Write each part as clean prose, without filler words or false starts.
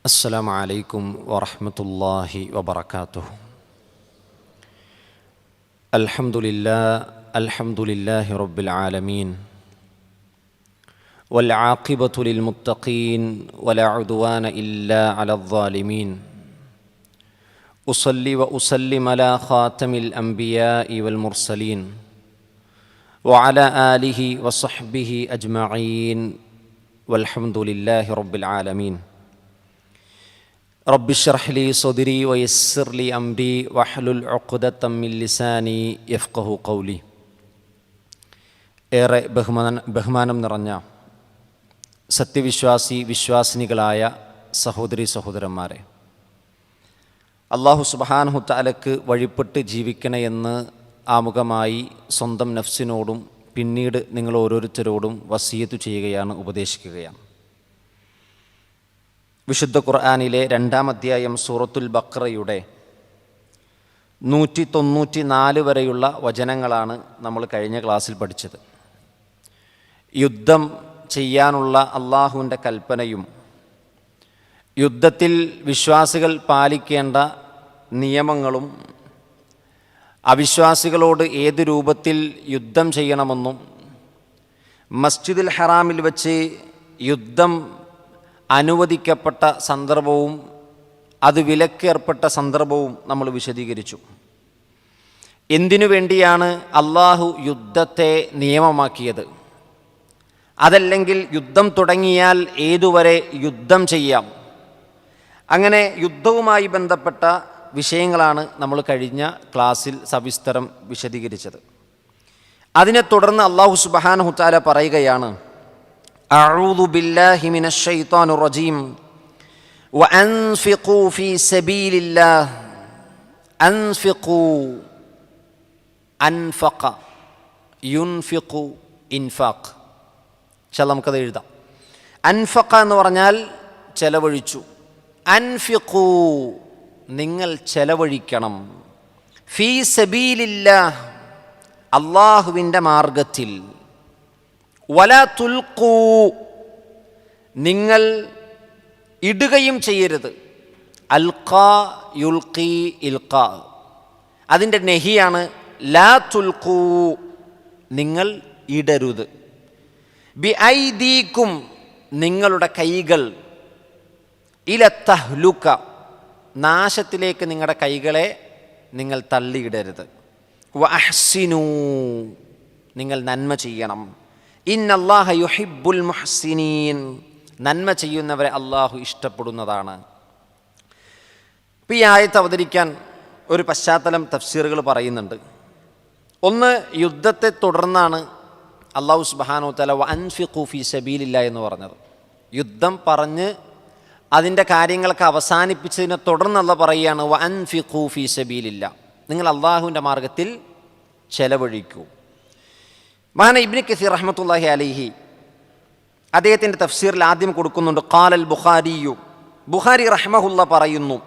السلام عليكم ورحمة الله وبركاته. الحمد لله رب العالمين، والعاقبة للمتقين ولا عدوان إلا على الظالمين. أصلي وأسلم على خاتم الأنبياء والمرسلين وعلى آله وصحبه أجمعين، والحمد لله رب العالمين. رب اشرح لي صدري ويسر لي أمري واحلل عقدة من لساني يفقه قولي. ഏറെ ബഹുമാനം നിറഞ്ഞ വിശ്വാസിനികളായ സഹോദരി സഹോദരന്മാരെ, അല്ലാഹു സുബ്ഹാനഹു തആലക്ക് വഴിപ്പെട്ട് ജീവിക്കണമെന്ന് ആമുഖമായി സ്വന്തം നഫ്സിനോടും പിന്നീട് നിങ്ങൾ ഓരോരുത്തരോടും വസിയത്ത് ചെയ്യുകയാണ്, ഉപദേശിക്കുകയാണ്. വിശുദ്ധ ഖുർആനിലെ 2-ാം അധ്യായം സൂറത്തുൽ ബഖറയുടെ 194 വരെയുള്ള വചനങ്ങളാണ് നമ്മൾ കഴിഞ്ഞ ക്ലാസ്സിൽ പഠിച്ചത്. യുദ്ധം ചെയ്യാനുള്ള അള്ളാഹുവിൻ്റെ കൽപ്പനയും യുദ്ധത്തിൽ വിശ്വാസികൾ പാലിക്കേണ്ട നിയമങ്ങളും അവിശ്വാസികളോട് ഏത് രൂപത്തിൽ യുദ്ധം ചെയ്യണമെന്നും മസ്ജിദുൽ ഹറാമിൽ വച്ച് യുദ്ധം അനുവദിക്കപ്പെട്ട സന്ദർഭവും അത് വിലക്കേർപ്പെട്ട സന്ദർഭവും നമ്മൾ വിശദീകരിച്ചു. എന്തിനു വേണ്ടിയാണ് അള്ളാഹു യുദ്ധത്തെ നിയമമാക്കിയത്? അതല്ലെങ്കിൽ യുദ്ധം തുടങ്ങിയാൽ ഏതുവരെ യുദ്ധം ചെയ്യാം? അങ്ങനെ യുദ്ധവുമായി ബന്ധപ്പെട്ട വിഷയങ്ങളാണ് നമ്മൾ കഴിഞ്ഞ ക്ലാസ്സിൽ സവിസ്തരം വിശദീകരിച്ചത്. അതിനെ തുടർന്ന് അല്ലാഹു സുബ്ഹാനഹു തആല പറയുകയാണ്, അഊദു ബില്ലാഹി മിനശ് ശൈത്വാനിർ റജീം വഅൻഫിഖൂ ഫീ സബീലില്ലാഹ്. അൻഫിഖൂ, അൻഫഖ, യുൻഫിഖു, ഇൻഫാഖ്. ഇൻഷാല്ലാഹ് നമുക്കത് എഴുതാം. അൻഫഖ എന്ന് പറഞ്ഞാൽ ചെലവഴിച്ചു. അൻഫിഖൂ, നിങ്ങൾ ചെലവഴിക്കണം. ഫീ സബീലില്ലാഹ്, അല്ലാഹുവിൻ്റെ മാർഗത്തിൽ. വലാ തുൽഖൂ, നിങ്ങൾ ഇടുകയും ചെയ്യരുത്. അൽഖാ, യുൽഖി, ഇൽഖാ. അതിൻ്റെ നെഹിയാണ് ലാ തുൽഖൂ, നിങ്ങൾ ഇടരുത്. ബി ഐദീക്കും, നിങ്ങളുടെ കൈകൾ. ഇല തഹ്ലുക, നാശത്തിലേക്ക് നിങ്ങളുടെ കൈകളെ നിങ്ങൾ തള്ളിയിടരുത്. വ അഹ്സിനൂ, നിങ്ങൾ നന്മ ചെയ്യണം. ഇന്നല്ലാഹ യുഹിബ്ബുൽ മുഹ്സിനീൻ, നന്മ ചെയ്യുന്നവരെ അള്ളാഹു ഇഷ്ടപ്പെടുന്നതാണ്. ഈ ആയത്ത് അവതരിക്കാൻ ഒരു പശ്ചാത്തലം തഫ്സീറുകൾ പറയുന്നുണ്ട്. ഒന്ന്, യുദ്ധത്തെ തുടർന്നാണ് അല്ലാഹു സുബ്ഹാനഹു തആല വഅൻഫിഖൂ ഫീ സബീലില്ലാഹ് എന്ന് പറഞ്ഞത്. യുദ്ധം പറഞ്ഞ് അതിൻ്റെ കാര്യങ്ങളൊക്കെ അവസാനിപ്പിച്ചതിനെ തുടർന്ന് അല്ലാഹു പറയുകയാണ് വഅൻഫിഖൂ ഫീ സബീലില്ലാഹ്, നിങ്ങൾ അള്ളാഹുവിൻ്റെ മാർഗത്തിൽ ചെലവഴിക്കൂ. മഹാന ഇബ്നു കസീർ റഹ്മത്തുള്ളാഹി അലൈഹി അദ്ദേഹത്തിൻ്റെ തഫ്സീറിൽ ആദ്യം കൊടുക്കുന്നുണ്ട്, ഖാലൽ ബുഖാരിയു, ബുഖാരി റഹ്മഹുള്ള പറയുന്നു.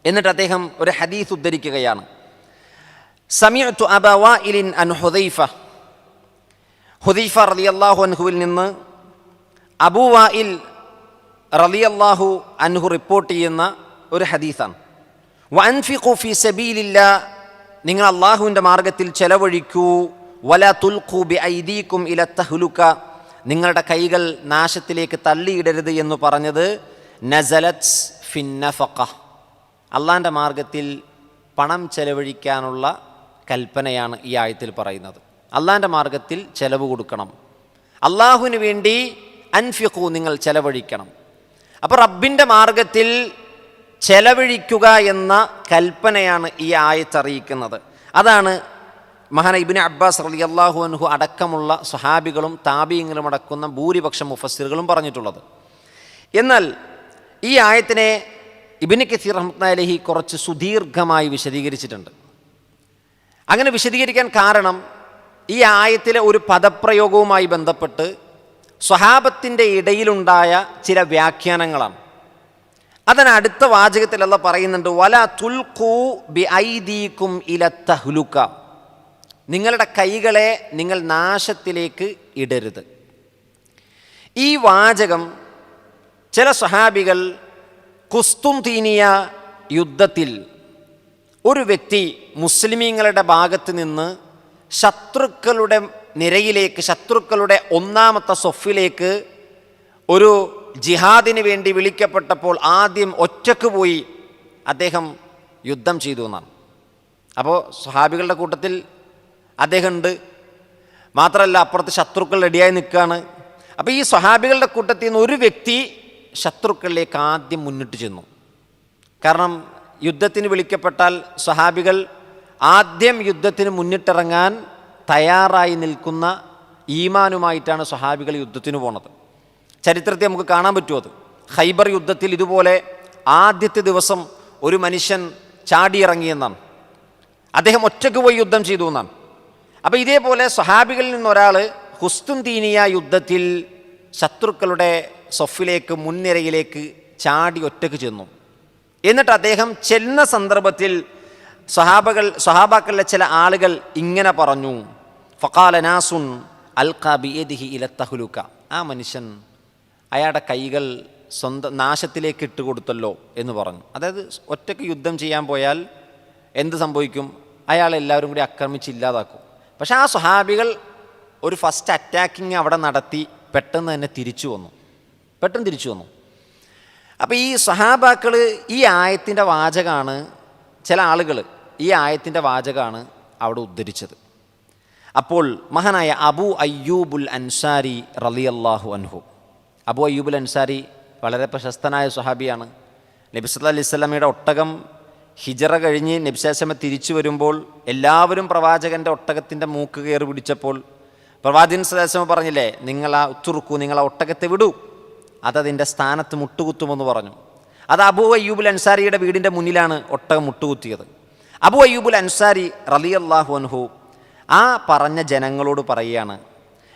എന്നിട്ട് അദ്ദേഹം ഒരു ഹദീസ് ഉദ്ധരിക്കുകയാണ്. സമിഅ്തു അബാ വാഇലിൻ അൻ ഹുദൈഫ, ഹുദൈഫ റളിയല്ലാഹു അൻഹുവിൽ നിന്ന് അബൂ വാഇൽ റളിയല്ലാഹു അൻഹു റിപ്പോർട്ട് ചെയ്യുന്ന ഒരു ഹദീസാണ്. വഅൻഫിഖൂ ഫീ സബീലില്ലാഹ്, നിങ്ങൾ അള്ളാഹുവിൻ്റെ മാർഗത്തിൽ ചെലവഴിക്കൂ. വലാ തുൽഖൂ ബി ഐദീക്കും ഇല തഹ്ലുക, നിങ്ങളുടെ കൈകൾ നാശത്തിലേക്ക് തള്ളിയിടരുത് എന്ന് പറഞ്ഞത് നസലത് ഫിൻ നഫഖ, അള്ളാഹിൻ്റെ മാർഗത്തിൽ പണം ചെലവഴിക്കാനുള്ള കൽപ്പനയാണ് ഈ ആയത്തിൽ പറയുന്നത്. അള്ളാഹിൻ്റെ മാർഗത്തിൽ ചെലവ് കൊടുക്കണം, അള്ളാഹുവിന് വേണ്ടി അൻഫിഖൂ, നിങ്ങൾ ചെലവഴിക്കണം. അപ്പോൾ റബ്ബിൻ്റെ മാർഗത്തിൽ ചെലവഴിക്കുക എന്ന കൽപ്പനയാണ് ഈ ആയത്ത് അറിയിക്കുന്നത്. അതാണ് മഹാന ഇബ്നു അബ്ബാസ് റളിയല്ലാഹു അൻഹു അടക്കമുള്ള സ്വഹാബികളും താബീങ്ങളും അടക്കുന്ന ഭൂരിപക്ഷം മുഫസ്സിറുകളും പറഞ്ഞിട്ടുള്ളത്. എന്നാൽ ഈ ആയത്തിനെ ഇബ്നു കസീർ റഹ്മത്തുള്ളാഹി അലൈഹി കുറച്ച് സുദീർഘമായി വിശദീകരിച്ചിട്ടുണ്ട്. അങ്ങനെ വിശദീകരിക്കാൻ കാരണം ഈ ആയത്തിലെ ഒരു പദപ്രയോഗവുമായി ബന്ധപ്പെട്ട് സ്വഹാബത്തിൻ്റെ ഇടയിലുണ്ടായ ചില വ്യാഖ്യാനങ്ങളാണ്. അതിന് അടുത്ത വാചകത്തിൽ അല്ലാഹു പറയുന്നുണ്ട്, വലാ തുൽഖൂ ബി ഐദീക്കും ഇല തഹ്ലുക, നിങ്ങളുടെ കൈകളെ നിങ്ങൾ നാശത്തിലേക്ക് ഇടരുത്. ഈ വാചകം ചില സ്വഹാബികൾ ഖുസ്തുംതീനിയ യുദ്ധത്തിൽ ഒരു വ്യക്തി മുസ്ലിമീങ്ങളുടെ ഭാഗത്ത് നിന്ന് ശത്രുക്കളുടെ നിരയിലേക്ക്, ശത്രുക്കളുടെ ഒന്നാമത്തെ സൊഫിലേക്ക് ഒരു ജിഹാദിന് വേണ്ടി വിളിക്കപ്പെട്ടപ്പോൾ ആദ്യം ഒറ്റക്ക് പോയി അദ്ദേഹം യുദ്ധം ചെയ്തു എന്നാണ്. അപ്പോൾ സ്വഹാബികളുടെ കൂട്ടത്തിൽ അദ്ദേഹം ഉണ്ട്. മാത്രമല്ല അപ്പുറത്ത് ശത്രുക്കൾ റെഡിയായി നിൽക്കുകയാണ്. അപ്പോൾ ഈ സ്വഹാബികളുടെ കൂട്ടത്തിൽ നിന്ന് ഒരു വ്യക്തി ശത്രുക്കളിലേക്ക് ആദ്യം മുന്നിട്ട് ചെന്നു. കാരണം യുദ്ധത്തിന് വിളിക്കപ്പെട്ടാൽ സ്വഹാബികൾ ആദ്യം യുദ്ധത്തിന് മുന്നിട്ടിറങ്ങാൻ തയ്യാറായി നിൽക്കുന്ന ഈമാനുമായിട്ടാണ് സ്വഹാബികൾ യുദ്ധത്തിന് പോണത്. ചരിത്രത്തെ നമുക്ക് കാണാൻ പറ്റുമോ? അത് ഖൈബർ യുദ്ധത്തിൽ ഇതുപോലെ ആദ്യത്തെ ദിവസം ഒരു മനുഷ്യൻ ചാടിയിറങ്ങിയെന്നാണ്. അദ്ദേഹം ഒറ്റയ്ക്ക് പോയി യുദ്ധം ചെയ്തു എന്നാണ്. അപ്പോൾ ഇതേപോലെ സ്വഹാബികളിൽ നിന്നൊരാൾ ഖുസ്തുംതീനിയ യുദ്ധത്തിൽ ശത്രുക്കളുടെ സൊഫിലേക്ക്, മുൻനിരയിലേക്ക് ചാടി ഒറ്റയ്ക്ക് ചെന്നു. എന്നിട്ട് അദ്ദേഹം ചെല്ലുന്ന സന്ദർഭത്തിൽ സ്വഹാബാക്കളിലെ ചില ആളുകൾ ഇങ്ങനെ പറഞ്ഞു, ഫഖാല നാസുൻ അൽഖാ ബിയദിഹി ഇല തഹ്ലുക, ആ മനുഷ്യൻ അയാളുടെ കൈകൾ സ്വന്തം നാശത്തിലേക്ക് ഇട്ടുകൊടുത്തല്ലോ എന്ന് പറഞ്ഞു. അതായത് ഒറ്റയ്ക്ക് യുദ്ധം ചെയ്യാൻ പോയാൽ എന്ത് സംഭവിക്കും? അയാളെല്ലാവരും കൂടി ആക്രമിച്ച് ഇല്ലാതാക്കും. പക്ഷേ ആ സ്വഹാബികൾ ഒരു ഫസ്റ്റ് അറ്റാക്കിങ് അവിടെ നടത്തി പെട്ടെന്ന് തന്നെ തിരിച്ചു വന്നു. അപ്പോൾ ഈ സ്വഹാബാക്കൾ ഈ ആയത്തിൻ്റെ വാചകമാണ്, ചില ആളുകൾ ഈ ആയത്തിൻ്റെ വാചകമാണ് അവിടെ ഉദ്ധരിച്ചത്. അപ്പോൾ മഹാനായ അബൂ അയ്യൂബുൽ അൻസാരി റളിയല്ലാഹു അൻഹു, അബൂ അയ്യൂബുൽ അൻസാരി വളരെ പ്രശസ്തനായ സ്വഹാബിയാണ്. നബി സല്ലല്ലാഹു അലൈഹി വസല്ലമയുടെ ഒട്ടകം ഹിജറ കഴിഞ്ഞ് നബി സല്ലല്ലാഹു അലൈഹി വസല്ലം തിരിച്ചു വരുമ്പോൾ എല്ലാവരും പ്രവാചകൻ്റെ ഒട്ടകത്തിൻ്റെ മൂക്ക് കയറി പിടിച്ചപ്പോൾ പ്രവാചകൻ സല്ലല്ലാഹു അലൈഹി വസല്ലം പറഞ്ഞില്ലേ, നിങ്ങളാ ഒട്ടകത്തെ വിടൂ, അതതിൻ്റെ സ്ഥാനത്ത് മുട്ടുകുത്തുമെന്ന് പറഞ്ഞു. അത് അബൂ അയ്യൂബുൽ അൻസാരിയുടെ വീടിൻ്റെ മുന്നിലാണ് ഒട്ടകം മുട്ടുകുത്തിയത്. അബൂ അയ്യൂബുൽ അൻസാരി റളിയല്ലാഹു അൻഹു ആ പറഞ്ഞ ജനങ്ങളോട് പറയുകയാണ്,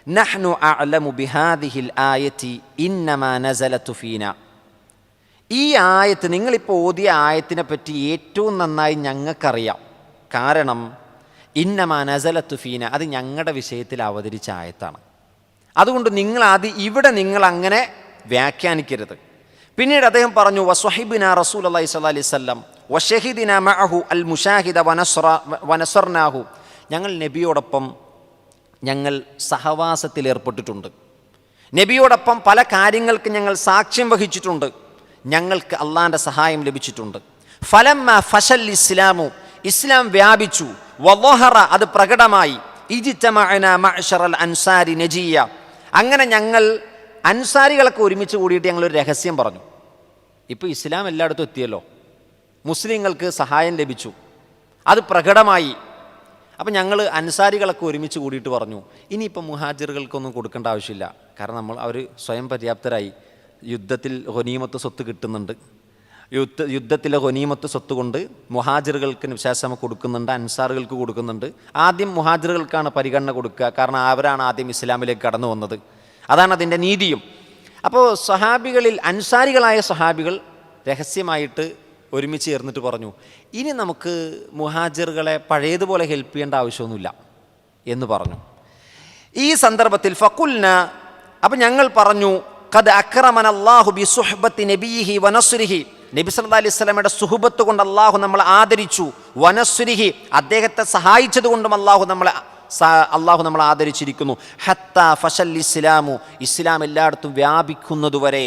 നഹ്നു അഅലമു ബിഹാദിഹിൽ ആയത്തി ഇന്നമാ നസലതു ഫീന. ഈ ആയത്ത്, നിങ്ങളിപ്പോൾ ഓതിയ ആയത്തിനെ പറ്റി ഏറ്റവും നന്നായി ഞങ്ങൾക്കറിയാം. കാരണം ഇന്നമാ നസലതു ഫീന, അത് ഞങ്ങളുടെ വിഷയത്തിൽ അവതരിച്ച ആയത്താണ്. അതുകൊണ്ട് ഇവിടെ നിങ്ങൾ അങ്ങനെ വ്യാഖ്യാനിക്കരുത്. പിന്നീട് അദ്ദേഹം പറഞ്ഞു, വസ്വഹിബ്ന റസൂലുള്ളാഹി സ്വല്ലല്ലാഹി അലൈഹി വസല്ലം വശഹിദിന മഅഹു അൽ മുശാഹിദ വനസ്റനാഹു, ഞങ്ങൾ നബിയോടൊപ്പം സഹവാസത്തിൽ ഏർപ്പെട്ടിട്ടുണ്ട്. നബിയോടൊപ്പം പല കാര്യങ്ങൾക്ക് ഞങ്ങൾ സാക്ഷ്യം വഹിച്ചിട്ടുണ്ട്. ഞങ്ങൾക്ക് അള്ളാഹിൻ്റെ സഹായം ലഭിച്ചിട്ടുണ്ട്. ഫലമ്മ ഫശൽ ഇസ്ലാമു, ഇസ്ലാം വ്യാപിച്ചു, വളഹറ, അത് പ്രകടമായി, ഇജ്തമഅന മഅ്ശറൽ അൻസാരി നജിയ, അങ്ങനെ ഞങ്ങൾ അൻസാരികളൊക്കെ ഒരുമിച്ച് കൂടിയിട്ട് ഞങ്ങളൊരു രഹസ്യം പറഞ്ഞു. ഇപ്പോൾ ഇസ്ലാം എല്ലായിടത്തും എത്തിയല്ലോ, മുസ്ലിങ്ങൾക്ക് സഹായം ലഭിച്ചു, അത് പ്രകടമായി. അപ്പം ഞങ്ങൾ അൻസാരികളൊക്കെ ഒരുമിച്ച് കൂടിയിട്ട് പറഞ്ഞു, ഇനിയിപ്പോൾ മുഹാജിറുകൾക്കൊന്നും കൊടുക്കേണ്ട ആവശ്യമില്ല. കാരണം അവർ സ്വയം പര്യാപ്തരായി. യുദ്ധത്തിൽ ഗനീമത്ത് സ്വത്ത് കിട്ടുന്നുണ്ട്. യുദ്ധത്തിലെ ഗനീമത്ത് സ്വത്ത് കൊണ്ട് മുഹാജിറുകൾക്ക് വിശേഷം കൊടുക്കുന്നുണ്ട്, അൻസാറുകൾക്ക് കൊടുക്കുന്നുണ്ട്. ആദ്യം മുഹാജിറുകൾക്കാണ് പരിഗണന കൊടുക്കുക, കാരണം അവരാണ് ആദ്യം ഇസ്ലാമിലേക്ക് കടന്നു വന്നത്. അതാണ് അതിൻ്റെ നീതിയും. അപ്പോൾ സ്വഹാബികളിൽ അൻസാരികളായ സ്വഹാബികൾ രഹസ്യമായിട്ട് ഒരുമിച്ച് ചേർന്നിട്ട് പറഞ്ഞു, ഇനി നമുക്ക് മുഹാജിറുകളെ പഴയതുപോലെ ഹെൽപ്പ് ചെയ്യേണ്ട ആവശ്യമൊന്നുമില്ല എന്ന് പറഞ്ഞു. ഈ സന്ദർഭത്തിൽ ഫഖുൽന, അപ്പം ഞങ്ങൾ പറഞ്ഞു, ഖദ് അക്രമനല്ലാഹു ബിസുഹ്ബത്തി നബിയിഹി വനസ്രിഹി, നബി സല്ലല്ലാഹു അലൈഹി വസല്ലമയുടെ സുഹബത്ത് കൊണ്ട് അള്ളാഹു നമ്മളെ ആദരിച്ചു, വനസ്രിഹി, അദ്ദേഹത്തെ സഹായിച്ചത് കൊണ്ടും അള്ളാഹു നമ്മളെ ആദരിച്ചിരിക്കുന്നു. ഹത്താ ഫശൽ ഇസ്ലാമു, ഇസ്ലാം എല്ലായിടത്തും വ്യാപിക്കുന്നതുവരെ,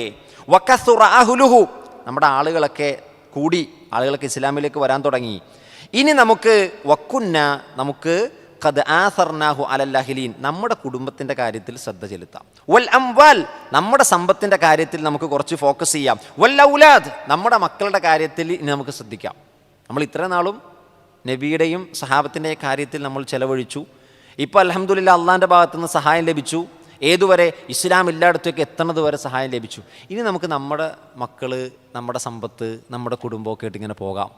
വകസുറ അഹ്ലുഹു, നമ്മുടെ ആളുകളൊക്കെ ഇസ്ലാമിലേക്ക് വരാൻ തുടങ്ങി. ഇനി നമുക്ക് നമുക്ക് ഖദ് ആസർനാഹു അലൽ അഹ്ലീൻ, നമ്മുടെ കുടുംബത്തിൻ്റെ കാര്യത്തിൽ ശ്രദ്ധ ചെലുത്താം. വൽ അംവാൽ, നമ്മുടെ സമ്പത്തിൻ്റെ കാര്യത്തിൽ നമുക്ക് കുറച്ച് ഫോക്കസ് ചെയ്യാം. വൽ ഔലാദ്, നമ്മുടെ മക്കളുടെ കാര്യത്തിൽ ഇനി നമുക്ക് ശ്രദ്ധിക്കാം. നമ്മൾ ഇത്ര നാളും നബിയുടെയും സഹാബത്തിൻ്റെ കാര്യത്തിൽ നമ്മൾ ചെലവഴിച്ചു. ഇപ്പോൾ അൽഹംദുലില്ലാ അള്ളാഹിൻ്റെ ഭാഗത്തുനിന്ന് സഹായം ലഭിച്ചു. ഏതുവരെ? ഇസ്ലാം എല്ലായിടത്തേക്ക് എത്തുന്നത് വരെ സഹായം ലഭിച്ചു. ഇനി നമുക്ക് നമ്മുടെ മക്കൾ, നമ്മുടെ സമ്പത്ത്, നമ്മുടെ കുടുംബമൊക്കെ ആയിട്ട് ഇങ്ങനെ പോകാം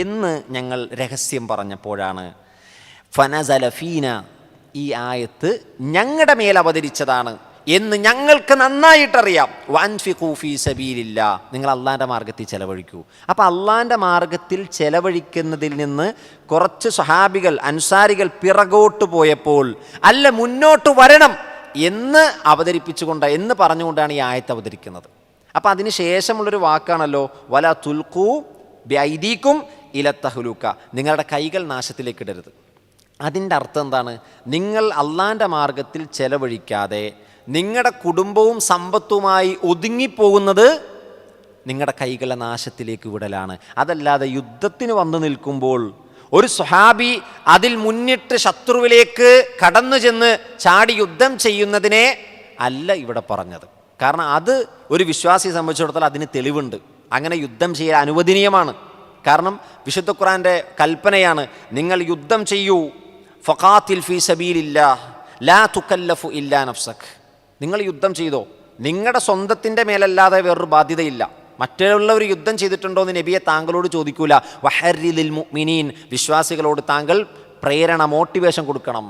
എന്ന് ഞങ്ങൾ രഹസ്യം പറഞ്ഞപ്പോഴാണ് ഫനസല ഫീന, ഈ ആയത്ത് ഞങ്ങളുടെ മേൽ അവതരിച്ചതാണ് എന്ന് ഞങ്ങൾക്ക് നന്നായിട്ടറിയാം. വൻഫിഖൂ ഫീ സബീലില്ലാ, നിങ്ങൾ അള്ളാഹിൻ്റെ മാർഗത്തിൽ ചെലവഴിക്കൂ. അപ്പോൾ അള്ളാഹിൻ്റെ മാർഗത്തിൽ ചെലവഴിക്കുന്നതിൽ നിന്ന് കുറച്ച് സ്വഹാബികൾ, അൻസാരികൾ പിറകോട്ട് പോയപ്പോൾ, അല്ല മുന്നോട്ട് വരണം എന്ന് പറഞ്ഞുകൊണ്ടാണ് ഈ ആയത്ത് അവതരിക്കുന്നത്. അപ്പം അതിന് ശേഷമുള്ളൊരു വാക്കാണല്ലോ വല തുൽഖൂ ബിഐദീകും ഇല തഹ്ലൂക, നിങ്ങളുടെ കൈകൾ നാശത്തിലേക്ക് ഇടരുത്. അതിൻ്റെ അർത്ഥം എന്താണ്? നിങ്ങൾ അള്ളാൻ്റെ മാർഗത്തിൽ ചെലവഴിക്കാതെ നിങ്ങളുടെ കുടുംബവും സമ്പത്തുമായി ഒതുങ്ങിപ്പോകുന്നത് നിങ്ങളുടെ കൈകളെ നാശത്തിലേക്ക് വിടലാണ്. അതല്ലാതെ യുദ്ധത്തിന് വന്നു നിൽക്കുമ്പോൾ ഒരു സ്വഹാബി അതിൽ മുന്നിട്ട് ശത്രുവിലേക്ക് കടന്നു ചെന്ന് ചാടി യുദ്ധം ചെയ്യുന്നതിനെ അല്ല ഇവിടെ പറഞ്ഞത്. കാരണം അത് ഒരു വിശ്വാസിയെ സംബന്ധിച്ചിടത്തോളം അതിന് തെളിവുണ്ട്. അങ്ങനെ യുദ്ധം ചെയ്യാൻ അനുവദനീയമാണ്. കാരണം വിശുദ്ധ ഖുർആൻ്റെ കൽപ്പനയാണ്, നിങ്ങൾ യുദ്ധം ചെയ്യൂ, ഫഖാതിൽ ഫീ സബീലില്ലാഹ് ലാ തുകല്ലഫു ഇല്ലാ നഫ്സക്. നിങ്ങൾ യുദ്ധം ചെയ്തോ, നിങ്ങളുടെ സ്വന്തത്തിൻ്റെ മേലല്ലാതെ വേറൊരു ബാധ്യതയില്ല. മറ്റുള്ളവർ യുദ്ധം ചെയ്തിട്ടുണ്ടോ എന്ന് നബിയെ താങ്കളോട് ചോദിക്കൂല. വഹർരിദിൽ മുഅ്മിനീൻ, വിശ്വാസികളോട് താങ്കൾ പ്രേരണ, മോട്ടിവേഷൻ കൊടുക്കണം.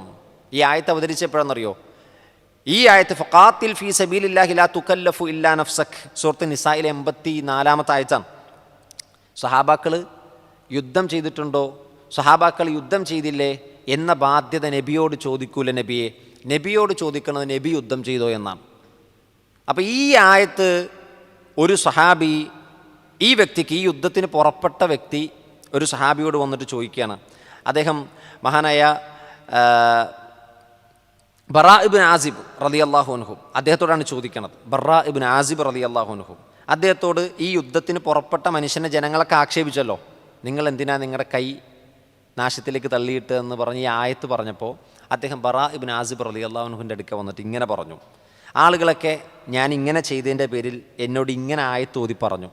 ഈ ആയത്ത് അവതരിച്ചപ്പോഴെന്നറിയോ? ഈ ആയത്ത് ഫഖാതിൽ ഫീ സബീലില്ലാഹി ലാ തുകല്ലഫു ഇല്ലാ നഫ്സക്, സൂറത്ത് നിസായിലെ 84 ആയത്താണ്. സഹാബാക്കൾ യുദ്ധം ചെയ്തിട്ടുണ്ടോ, സഹാബാക്കൾ യുദ്ധം ചെയ്തില്ലേ എന്ന ബാധ്യത നബിയോട് ചോദിക്കൂല. നബിയോട് ചോദിക്കുന്നത് നബി യുദ്ധം ചെയ്തോ എന്നാണ്. അപ്പോൾ ഈ ആയത്ത് ഒരു സഹാബി, ഈ വ്യക്തിക്ക്, ഈ യുദ്ധത്തിന് പുറപ്പെട്ട വ്യക്തി ഒരു സഹാബിയോട് വന്നിട്ട് ചോദിക്കുകയാണ്. അദ്ദേഹം മഹാനായ ബറാ ഇബ്നു ആസിബ് റളിയല്ലാഹു അൻഹു, അദ്ദേഹത്തോടാണ് ചോദിക്കുന്നത്. ബറാ ഇബ്നു ആസിബ് റളിയല്ലാഹു അൻഹു അദ്ദേഹത്തോട് ഈ യുദ്ധത്തിന് പുറപ്പെട്ട മനുഷ്യനെ ജനങ്ങളൊക്കെ ആക്ഷേപിച്ചല്ലോ, നിങ്ങൾ എന്തിനാ നിങ്ങളുടെ കൈ നാശത്തിലേക്ക് തള്ളിയിട്ട് എന്ന് പറഞ്ഞ് ഈ ആയത്ത് പറഞ്ഞപ്പോൾ അദ്ദേഹം ബറാ ഇബ്നു ആസിബ് റളിയല്ലാഹു അൻഹുവിൻ്റെ അടുക്ക വന്നിട്ട് ഇങ്ങനെ പറഞ്ഞു, ആളുകളൊക്കെ ഞാൻ ഇങ്ങനെ ചെയ്തതിൻ്റെ പേരിൽ എന്നോട് ഇങ്ങനെ ആയത്ത് ഓതി പറഞ്ഞു.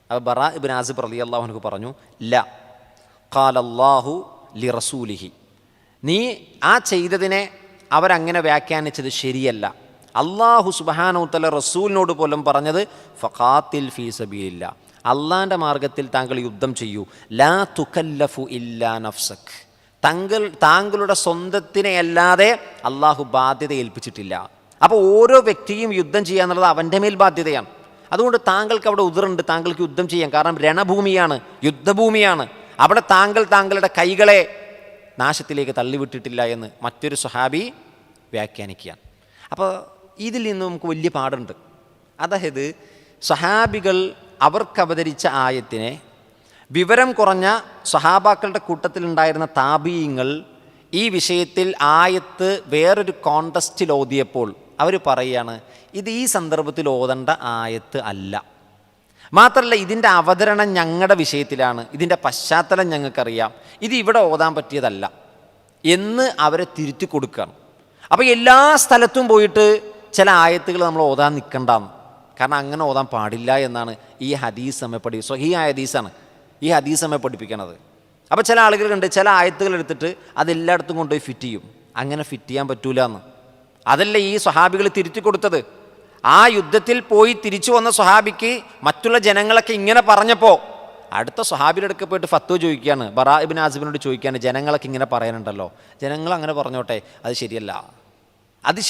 അപ്പോൾ ബറാ ഇബ്നു ആസിബ് റളിയല്ലാഹു അൻഹു പറഞ്ഞു, ല ഖാലല്ലാഹു ലി റസൂലിഹി, നീ ആ ചെയ്തതിനെ അവരങ്ങനെ വ്യാഖ്യാനിച്ചത് ശരിയല്ല. അള്ളാഹു സുബ്ഹാനഹു തആല റസൂലിനോട് പോലും പറഞ്ഞത് ഫഖാതിൽ ഫീ സബീലില്ലാ, അള്ളാൻ്റെ മാർഗത്തിൽ താങ്കൾ യുദ്ധം ചെയ്യൂ. ലാ തുകല്ലഫു ഇല്ലാ നഫ്സക്, താങ്കളുടെ സ്വന്തത്തിനെ അല്ലാതെ അള്ളാഹു ബാധ്യത ഏൽപ്പിച്ചിട്ടില്ല. അപ്പോൾ ഓരോ വ്യക്തിയും യുദ്ധം ചെയ്യുക എന്നുള്ളത് അവൻ്റെ മേൽ ബാധ്യതയാണ്. അതുകൊണ്ട് താങ്കൾക്ക് അവിടെ ഉദറുണ്ട്, താങ്കൾക്ക് യുദ്ധം ചെയ്യാം. കാരണം രണഭൂമിയാണ്, യുദ്ധഭൂമിയാണ്. അവിടെ താങ്കളുടെ കൈകളെ നാശത്തിലേക്ക് തള്ളിവിട്ടിട്ടില്ല എന്ന് മറ്റൊരു സ്വഹാബി വ്യാഖ്യാനിക്കുകയാണ്. അപ്പോൾ ഇതിൽ നിന്ന് നമുക്ക് വലിയ പാടുണ്ട്. അതായത് സ്വഹാബികൾ അവർക്ക് അവതരിച്ച ആയത്തിനെ വിവരം കുറഞ്ഞ സ്വഹാബാക്കളുടെ കൂട്ടത്തിലുണ്ടായിരുന്ന താബീങ്ങൾ ഈ വിഷയത്തിൽ ആയത്ത് വേറൊരു കോണ്ടസ്റ്റിൽ ഓതിയപ്പോൾ അവർ പറയുകയാണ്, ഇത് ഈ സന്ദർഭത്തിൽ ഓതേണ്ട ആയത്ത് അല്ല. മാത്രമല്ല ഇതിൻ്റെ അവതരണം ഞങ്ങളുടെ വിഷയത്തിലാണ്, ഇതിൻ്റെ പശ്ചാത്തലം ഞങ്ങൾക്കറിയാം, ഇത് ഇവിടെ ഓതാൻ പറ്റിയതല്ല എന്ന് അവരെ തിരുത്തി കൊടുക്കുകയാണ്. അപ്പോൾ എല്ലാ സ്ഥലത്തും പോയിട്ട് ചില ആയത്തുകൾ നമ്മൾ ഓതാൻ നിൽക്കണ്ടെന്ന്, കാരണം അങ്ങനെ ഓതാൻ പാടില്ല എന്നാണ് ഈ ഹദീസ് നമ്മെ സ്വഹീഹായ ഹദീസാണ് ഈ ഹദീസ് നമ്മെ പഠിപ്പിക്കണത്. അപ്പോൾ ചില ആളുകളുണ്ട്, ചില ആയത്തുകൾ എടുത്തിട്ട് അതെല്ലായിടത്തും കൊണ്ടുപോയി ഫിറ്റ് ചെയ്യും. അങ്ങനെ ഫിറ്റ് ചെയ്യാൻ പറ്റൂല എന്ന്. അതല്ല ഈ സ്വഹാബികൾ തിരുത്തി കൊടുത്തത്. ആ യുദ്ധത്തിൽ പോയി തിരിച്ചു വന്ന സ്വഹാബിക്ക് മറ്റുള്ള ജനങ്ങളൊക്കെ ഇങ്ങനെ പറഞ്ഞപ്പോൾ അടുത്ത സ്വഹാബിയുടെ അടുക്ക പോയിട്ട് ഫത്വ ചോദിക്കുകയാണ്, ബറാ ഇബ്നു ആസിബിനോട് ചോദിക്കുകയാണ്, ജനങ്ങളൊക്കെ ഇങ്ങനെ പറയാനുണ്ടല്ലോ, ജനങ്ങൾ അങ്ങനെ പറഞ്ഞോട്ടെ, അത്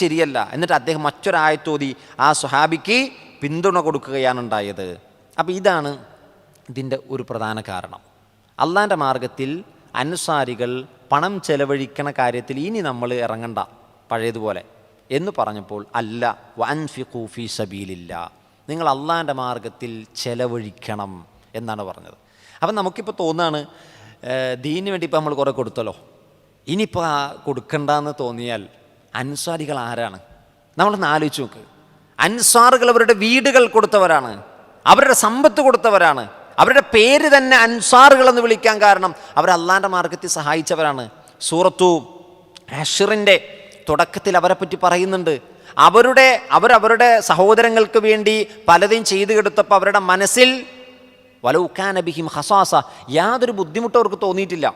ശരിയല്ല. എന്നിട്ട് അദ്ദേഹം മറ്റൊരായത്തോതി ആ സ്വഹാബിക്ക് പിന്തുണ കൊടുക്കുകയാണ് ഉണ്ടായത്. അപ്പോൾ ഇതാണ് ഇതിൻ്റെ ഒരു പ്രധാന കാരണം. അള്ളാൻ്റെ മാർഗത്തിൽ അൻസാരികൾ പണം ചെലവഴിക്കണ കാര്യത്തിൽ ഇനി നമ്മൾ ഇറങ്ങണ്ട പഴയതുപോലെ എന്ന് പറഞ്ഞപ്പോൾ അല്ല, വഅൻഫിഖൂ ഫീ സബീലില്ലാ, നിങ്ങൾ അള്ളാൻ്റെ മാർഗത്തിൽ ചെലവഴിക്കണം എന്നാണ് പറഞ്ഞത്. അപ്പം നമുക്കിപ്പോൾ തോന്നുകയാണ് ദീനിന് വേണ്ടി ഇപ്പോൾ നമ്മൾ കുറേ കൊടുത്തല്ലോ, ഇനിയിപ്പോൾ കൊടുക്കണ്ടെന്ന് തോന്നിയാൽ അൻസാരികൾ ആരാണ്? നമ്മളൊന്ന് ആലോചിച്ച് നോക്ക്. അൻസാറുകൾ അവരുടെ വീടുകൾ കൊടുത്തവരാണ്, അവരുടെ സമ്പത്ത് കൊടുത്തവരാണ്, അവരുടെ പേര് തന്നെ അൻസാറുകൾ എന്ന് വിളിക്കാൻ കാരണം അവർ അള്ളാൻ്റെ മാർഗത്തിൽ സഹായിച്ചവരാണ്. സൂറത്തു ഹശ്റിൻ്റെ തുടക്കത്തിൽ അവരെ പറ്റി പറയുന്നുണ്ട്. അവരവരുടെ സഹോദരങ്ങൾക്ക് വേണ്ടി പലതും ചെയ്തു കൊടുത്തപ്പോൾ അവരുടെ മനസ്സിൽ വലൗ കാന ബിഹിം ഖസാസ, യാതൊരു ബുദ്ധിമുട്ടും അവർക്ക് തോന്നിയിട്ടില്ല.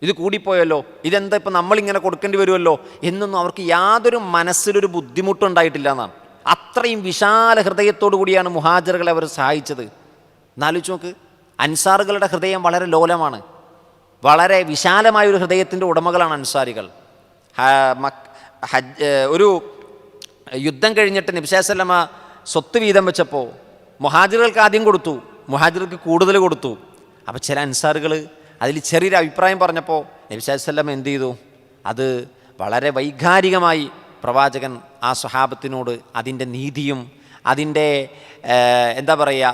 ഇത് കൂടിപ്പോയല്ലോ, ഇതെന്താ ഇപ്പം നമ്മളിങ്ങനെ കൊടുക്കേണ്ടി വരുമല്ലോ എന്നൊന്നും അവർക്ക് യാതൊരു മനസ്സിലൊരു ബുദ്ധിമുട്ടുണ്ടായിട്ടില്ല എന്നാണ്. അത്രയും വിശാല ഹൃദയത്തോടു കൂടിയാണ് മുഹാജിറുകളെ അവർ സഹായിച്ചത്. എന്നാലോചിച്ച് നോക്ക്, അൻസാറുകളുടെ ഹൃദയം വളരെ ലോലമാണ്, വളരെ വിശാലമായൊരു ഹൃദയത്തിൻ്റെ ഉടമകളാണ് അൻസാരികൾ. ഒരു യുദ്ധം കഴിഞ്ഞിട്ട് നബി സല്ലല്ലാഹു അലൈഹി വസല്ലമ സ്വത്ത് വീതം വെച്ചപ്പോൾ മുഹാജിറുകൾക്ക് ആദ്യം കൊടുത്തു, മുഹാജിറുകൾക്ക് കൂടുതൽ കൊടുത്തു. അപ്പോൾ ചില അൻസാറുകൾ അതിൽ ചെറിയൊരു അഭിപ്രായം പറഞ്ഞപ്പോൾ നബി സല്ലല്ലാഹു അലൈഹി വസല്ലമ എന്ത് ചെയ്തു? അത് വളരെ വൈകാരികമായി പ്രവാചകൻ ആ സ്വഹാബത്തിനോട് അതിൻ്റെ നീതിയും അതിൻ്റെ എന്താ പറയുക,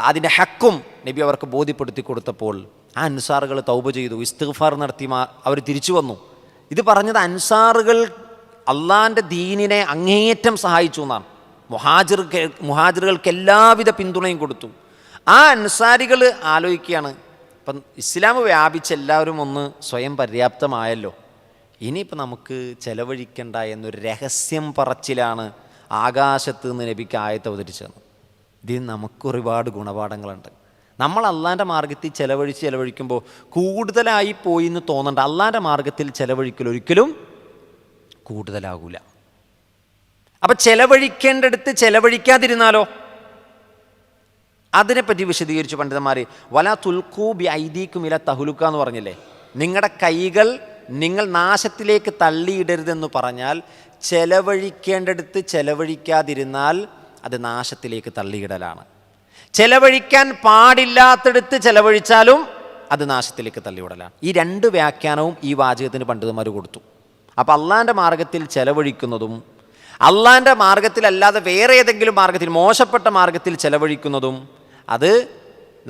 അതിൻ്റെ ഹക്കും നബി അവർക്ക് ബോധ്യപ്പെടുത്തി കൊടുത്തപ്പോൾ ആ അൻസാറുകൾ തൗബ ചെയ്തു, ഇസ്തിഗ്ഫാർ നടത്തി അവർ തിരിച്ചു വന്നു. ഇത് പറഞ്ഞത് അൻസാറുകൾ അള്ളാഹിൻ്റെ ദീനിനെ അങ്ങേയറ്റം സഹായിച്ചു എന്നാണ്. മുഹാജിറുകൾക്ക് എല്ലാവിധ പിന്തുണയും കൊടുത്തു. ആ അൻസാരികൾ ആലോചിക്കുകയാണ്, ഇപ്പം ഇസ്ലാം വ്യാപിച്ച് എല്ലാവരും ഒന്ന് സ്വയം പര്യാപ്തമായല്ലോ, ഇനിയിപ്പോൾ നമുക്ക് ചെലവഴിക്കണ്ട എന്നൊരു രഹസ്യം പറച്ചിലാണ് ആകാശത്ത് നിന്ന് നബിക്ക് ആയത്ത് അവതരിച്ചത്. ഇതിൽ നമുക്ക് ഒരുപാട് ഗുണപാഠങ്ങളുണ്ട്. നമ്മൾ അള്ളാൻ്റെ മാർഗത്തിൽ ചെലവഴിക്കുമ്പോൾ കൂടുതലായി പോയി എന്ന് തോന്നണ്ട. അള്ളാൻ്റെ മാർഗത്തിൽ ചെലവഴിക്കൽ ഒരിക്കലും കൂടുതലാകൂല. അപ്പം ചെലവഴിക്കേണ്ടടുത്ത് ചെലവഴിക്കാതിരുന്നാലോ? അതിനെപ്പറ്റി വിശദീകരിച്ചു പണ്ഡിതന്മാർ. വലാ തുൽഖൂ ബി ഐദീക്കും ഇല തഹ്ലുക എന്ന് പറഞ്ഞില്ലേ, നിങ്ങളുടെ കൈകൾ നിങ്ങൾ നാശത്തിലേക്ക് തള്ളിയിടരുതെന്ന് പറഞ്ഞാൽ ചെലവഴിക്കേണ്ടടുത്ത് ചെലവഴിക്കാതിരുന്നാൽ അത് നാശത്തിലേക്ക് തള്ളിയിടലാണ്. ചെലവഴിക്കാൻ പാടില്ലാത്തടുത്ത് ചെലവഴിച്ചാലും അത് നാശത്തിലേക്ക് തള്ളിവിടലാണ്. ഈ രണ്ട് വ്യാഖ്യാനവും ഈ വാചകത്തിന് പണ്ഡിതന്മാർ കൊടുത്തു. അപ്പം അള്ളാൻ്റെ മാർഗത്തിൽ ചെലവഴിക്കുന്നതും അള്ളാൻ്റെ മാർഗത്തിലല്ലാതെ വേറെ ഏതെങ്കിലും മാർഗത്തിൽ, മോശപ്പെട്ട മാർഗത്തിൽ ചെലവഴിക്കുന്നതും അത്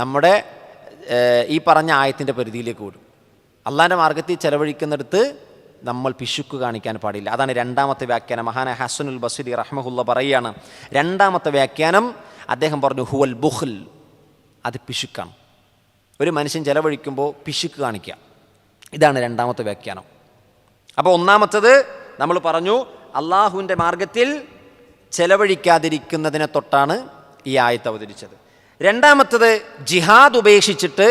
നമ്മുടെ ഈ പറഞ്ഞ ആയത്തിൻ്റെ പരിധിയിലേക്ക് വരും. അള്ളാൻ്റെ മാർഗത്തിൽ ചെലവഴിക്കുന്നിടത്ത് നമ്മൾ പിശുക്ക് കാണിക്കാൻ പാടില്ല. അതാണ് രണ്ടാമത്തെ വ്യാഖ്യാനം. മഹാനായ ഹസനുൽ ബസ്രി റഹ്മഹുല്ല പറയുകയാണ്, രണ്ടാമത്തെ വ്യാഖ്യാനം അദ്ദേഹം പറഞ്ഞു ഹുവൽ ബുഖ്ൽ, അത് പിശുക്കാണ്. ഒരു മനുഷ്യൻ ചെലവഴിക്കുമ്പോൾ പിശുക്ക് കാണിക്കുക, ഇതാണ് രണ്ടാമത്തെ വ്യാഖ്യാനം. അപ്പോൾ ഒന്നാമത്തത് നമ്മൾ പറഞ്ഞു അള്ളാഹുവിൻ്റെ മാർഗത്തിൽ ചെലവഴിക്കാതിരിക്കുന്നതിനെ തൊട്ടാണ് ഈ ആയത്ത് അവതരിച്ചത്. രണ്ടാമത്തത് ജിഹാദ് ഉപേക്ഷിച്ചിട്ട്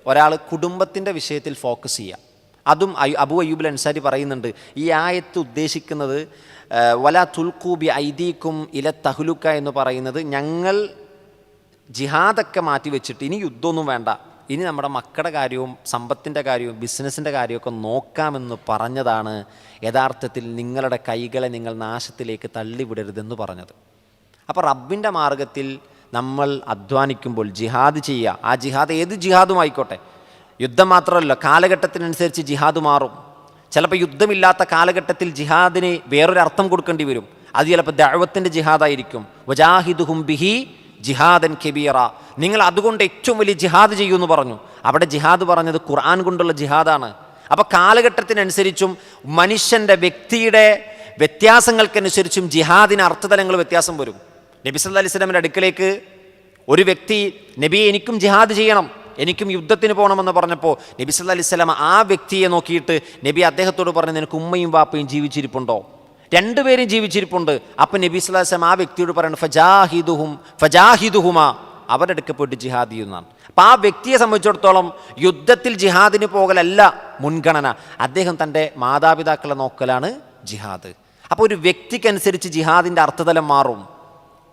ഒരാൾ കുടുംബത്തിൻ്റെ വിഷയത്തിൽ ഫോക്കസ് ചെയ്യുക. അതും അബൂ അയ്യൂബ് അൻസാരി പറയുന്നുണ്ട്, ഈ ആയത്ത് ഉദ്ദേശിക്കുന്നത് വലാ തുൽഖൂ ബി ഐദീക്കും ഇല തഹ്ലുക എന്ന് പറയുന്നത് ഞങ്ങൾ ജിഹാദൊക്കെ മാറ്റി വെച്ചിട്ട് ഇനി യുദ്ധമൊന്നും വേണ്ട, ഇനി നമ്മുടെ മക്കളുടെ കാര്യവും സമ്പത്തിൻ്റെ കാര്യവും ബിസിനസ്സിൻ്റെ കാര്യമൊക്കെ നോക്കാമെന്ന് പറഞ്ഞതാണ് യഥാർത്ഥത്തിൽ നിങ്ങളുടെ കൈകളെ നിങ്ങൾ നാശത്തിലേക്ക് തള്ളിവിടരുതെന്ന് പറഞ്ഞത്. അപ്പോൾ റബ്ബിൻ്റെ മാർഗത്തിൽ നമ്മൾ അധ്വാനിക്കുമ്പോൾ ജിഹാദ് ചെയ്യുക. ആ ജിഹാദ് ഏത് ജിഹാദും ആയിക്കോട്ടെ, യുദ്ധം മാത്രമല്ല, കാലഘട്ടത്തിനനുസരിച്ച് ജിഹാദ് മാറും. ചിലപ്പോൾ യുദ്ധമില്ലാത്ത കാലഘട്ടത്തിൽ ജിഹാദിന് വേറൊരർത്ഥം കൊടുക്കേണ്ടി വരും. അത് ചിലപ്പോൾ ദഅവത്തിൻ്റെ ജിഹാദായിരിക്കും. വജാഹിദുഹും ബിഹി ജിഹാദൻ കബീറ, നിങ്ങൾ അതുകൊണ്ട് ഏറ്റവും വലിയ ജിഹാദ് ചെയ്യുമെന്ന് പറഞ്ഞു. അവിടെ ജിഹാദ് പറഞ്ഞത് ഖുർആൻ കൊണ്ടുള്ള ജിഹാദാണ്. അപ്പോൾ കാലഘട്ടത്തിനനുസരിച്ചും മനുഷ്യൻ്റെ വ്യക്തിയുടെ വ്യത്യാസങ്ങൾക്കനുസരിച്ചും ജിഹാദിന് അർത്ഥതലങ്ങൾ വ്യത്യാസം വരും. നബി സല്ലല്ലാഹു അലൈഹി വസല്ലമയുടെ അടുക്കലേക്ക് ഒരു വ്യക്തി നബിയെ എനിക്കും ജിഹാദ് ചെയ്യണം, എനിക്കും യുദ്ധത്തിന് പോകണമെന്ന് പറഞ്ഞപ്പോൾ നബി സല്ലല്ലാഹു അലൈഹി വസല്ലമ ആ വ്യക്തിയെ നോക്കിയിട്ട് നബി അദ്ദേഹത്തോട് പറഞ്ഞു, നിനക്ക് ഉമ്മയും വാപ്പയും ജീവിച്ചിരിപ്പുണ്ടോ? രണ്ടുപേരും ജീവിച്ചിരിപ്പുണ്ട്. അപ്പം നബി സല്ലല്ലാഹു അലൈഹി വസല്ലം ആ വ്യക്തിയോട് പറയുന്നത് ഫജാഹിദുഹുമാ, അവരുടെ അടുക്ക പോയിട്ട് ജിഹാദ് ചെയ്യുന്നതാണ്. അപ്പം ആ വ്യക്തിയെ സംബന്ധിച്ചിടത്തോളം യുദ്ധത്തിൽ ജിഹാദിന് പോകലല്ല മുൻഗണന, അദ്ദേഹം തൻ്റെ മാതാപിതാക്കളെ നോക്കലാണ് ജിഹാദ്. അപ്പോൾ ഒരു വ്യക്തിക്കനുസരിച്ച് ജിഹാദിൻ്റെ അർത്ഥതലം മാറും,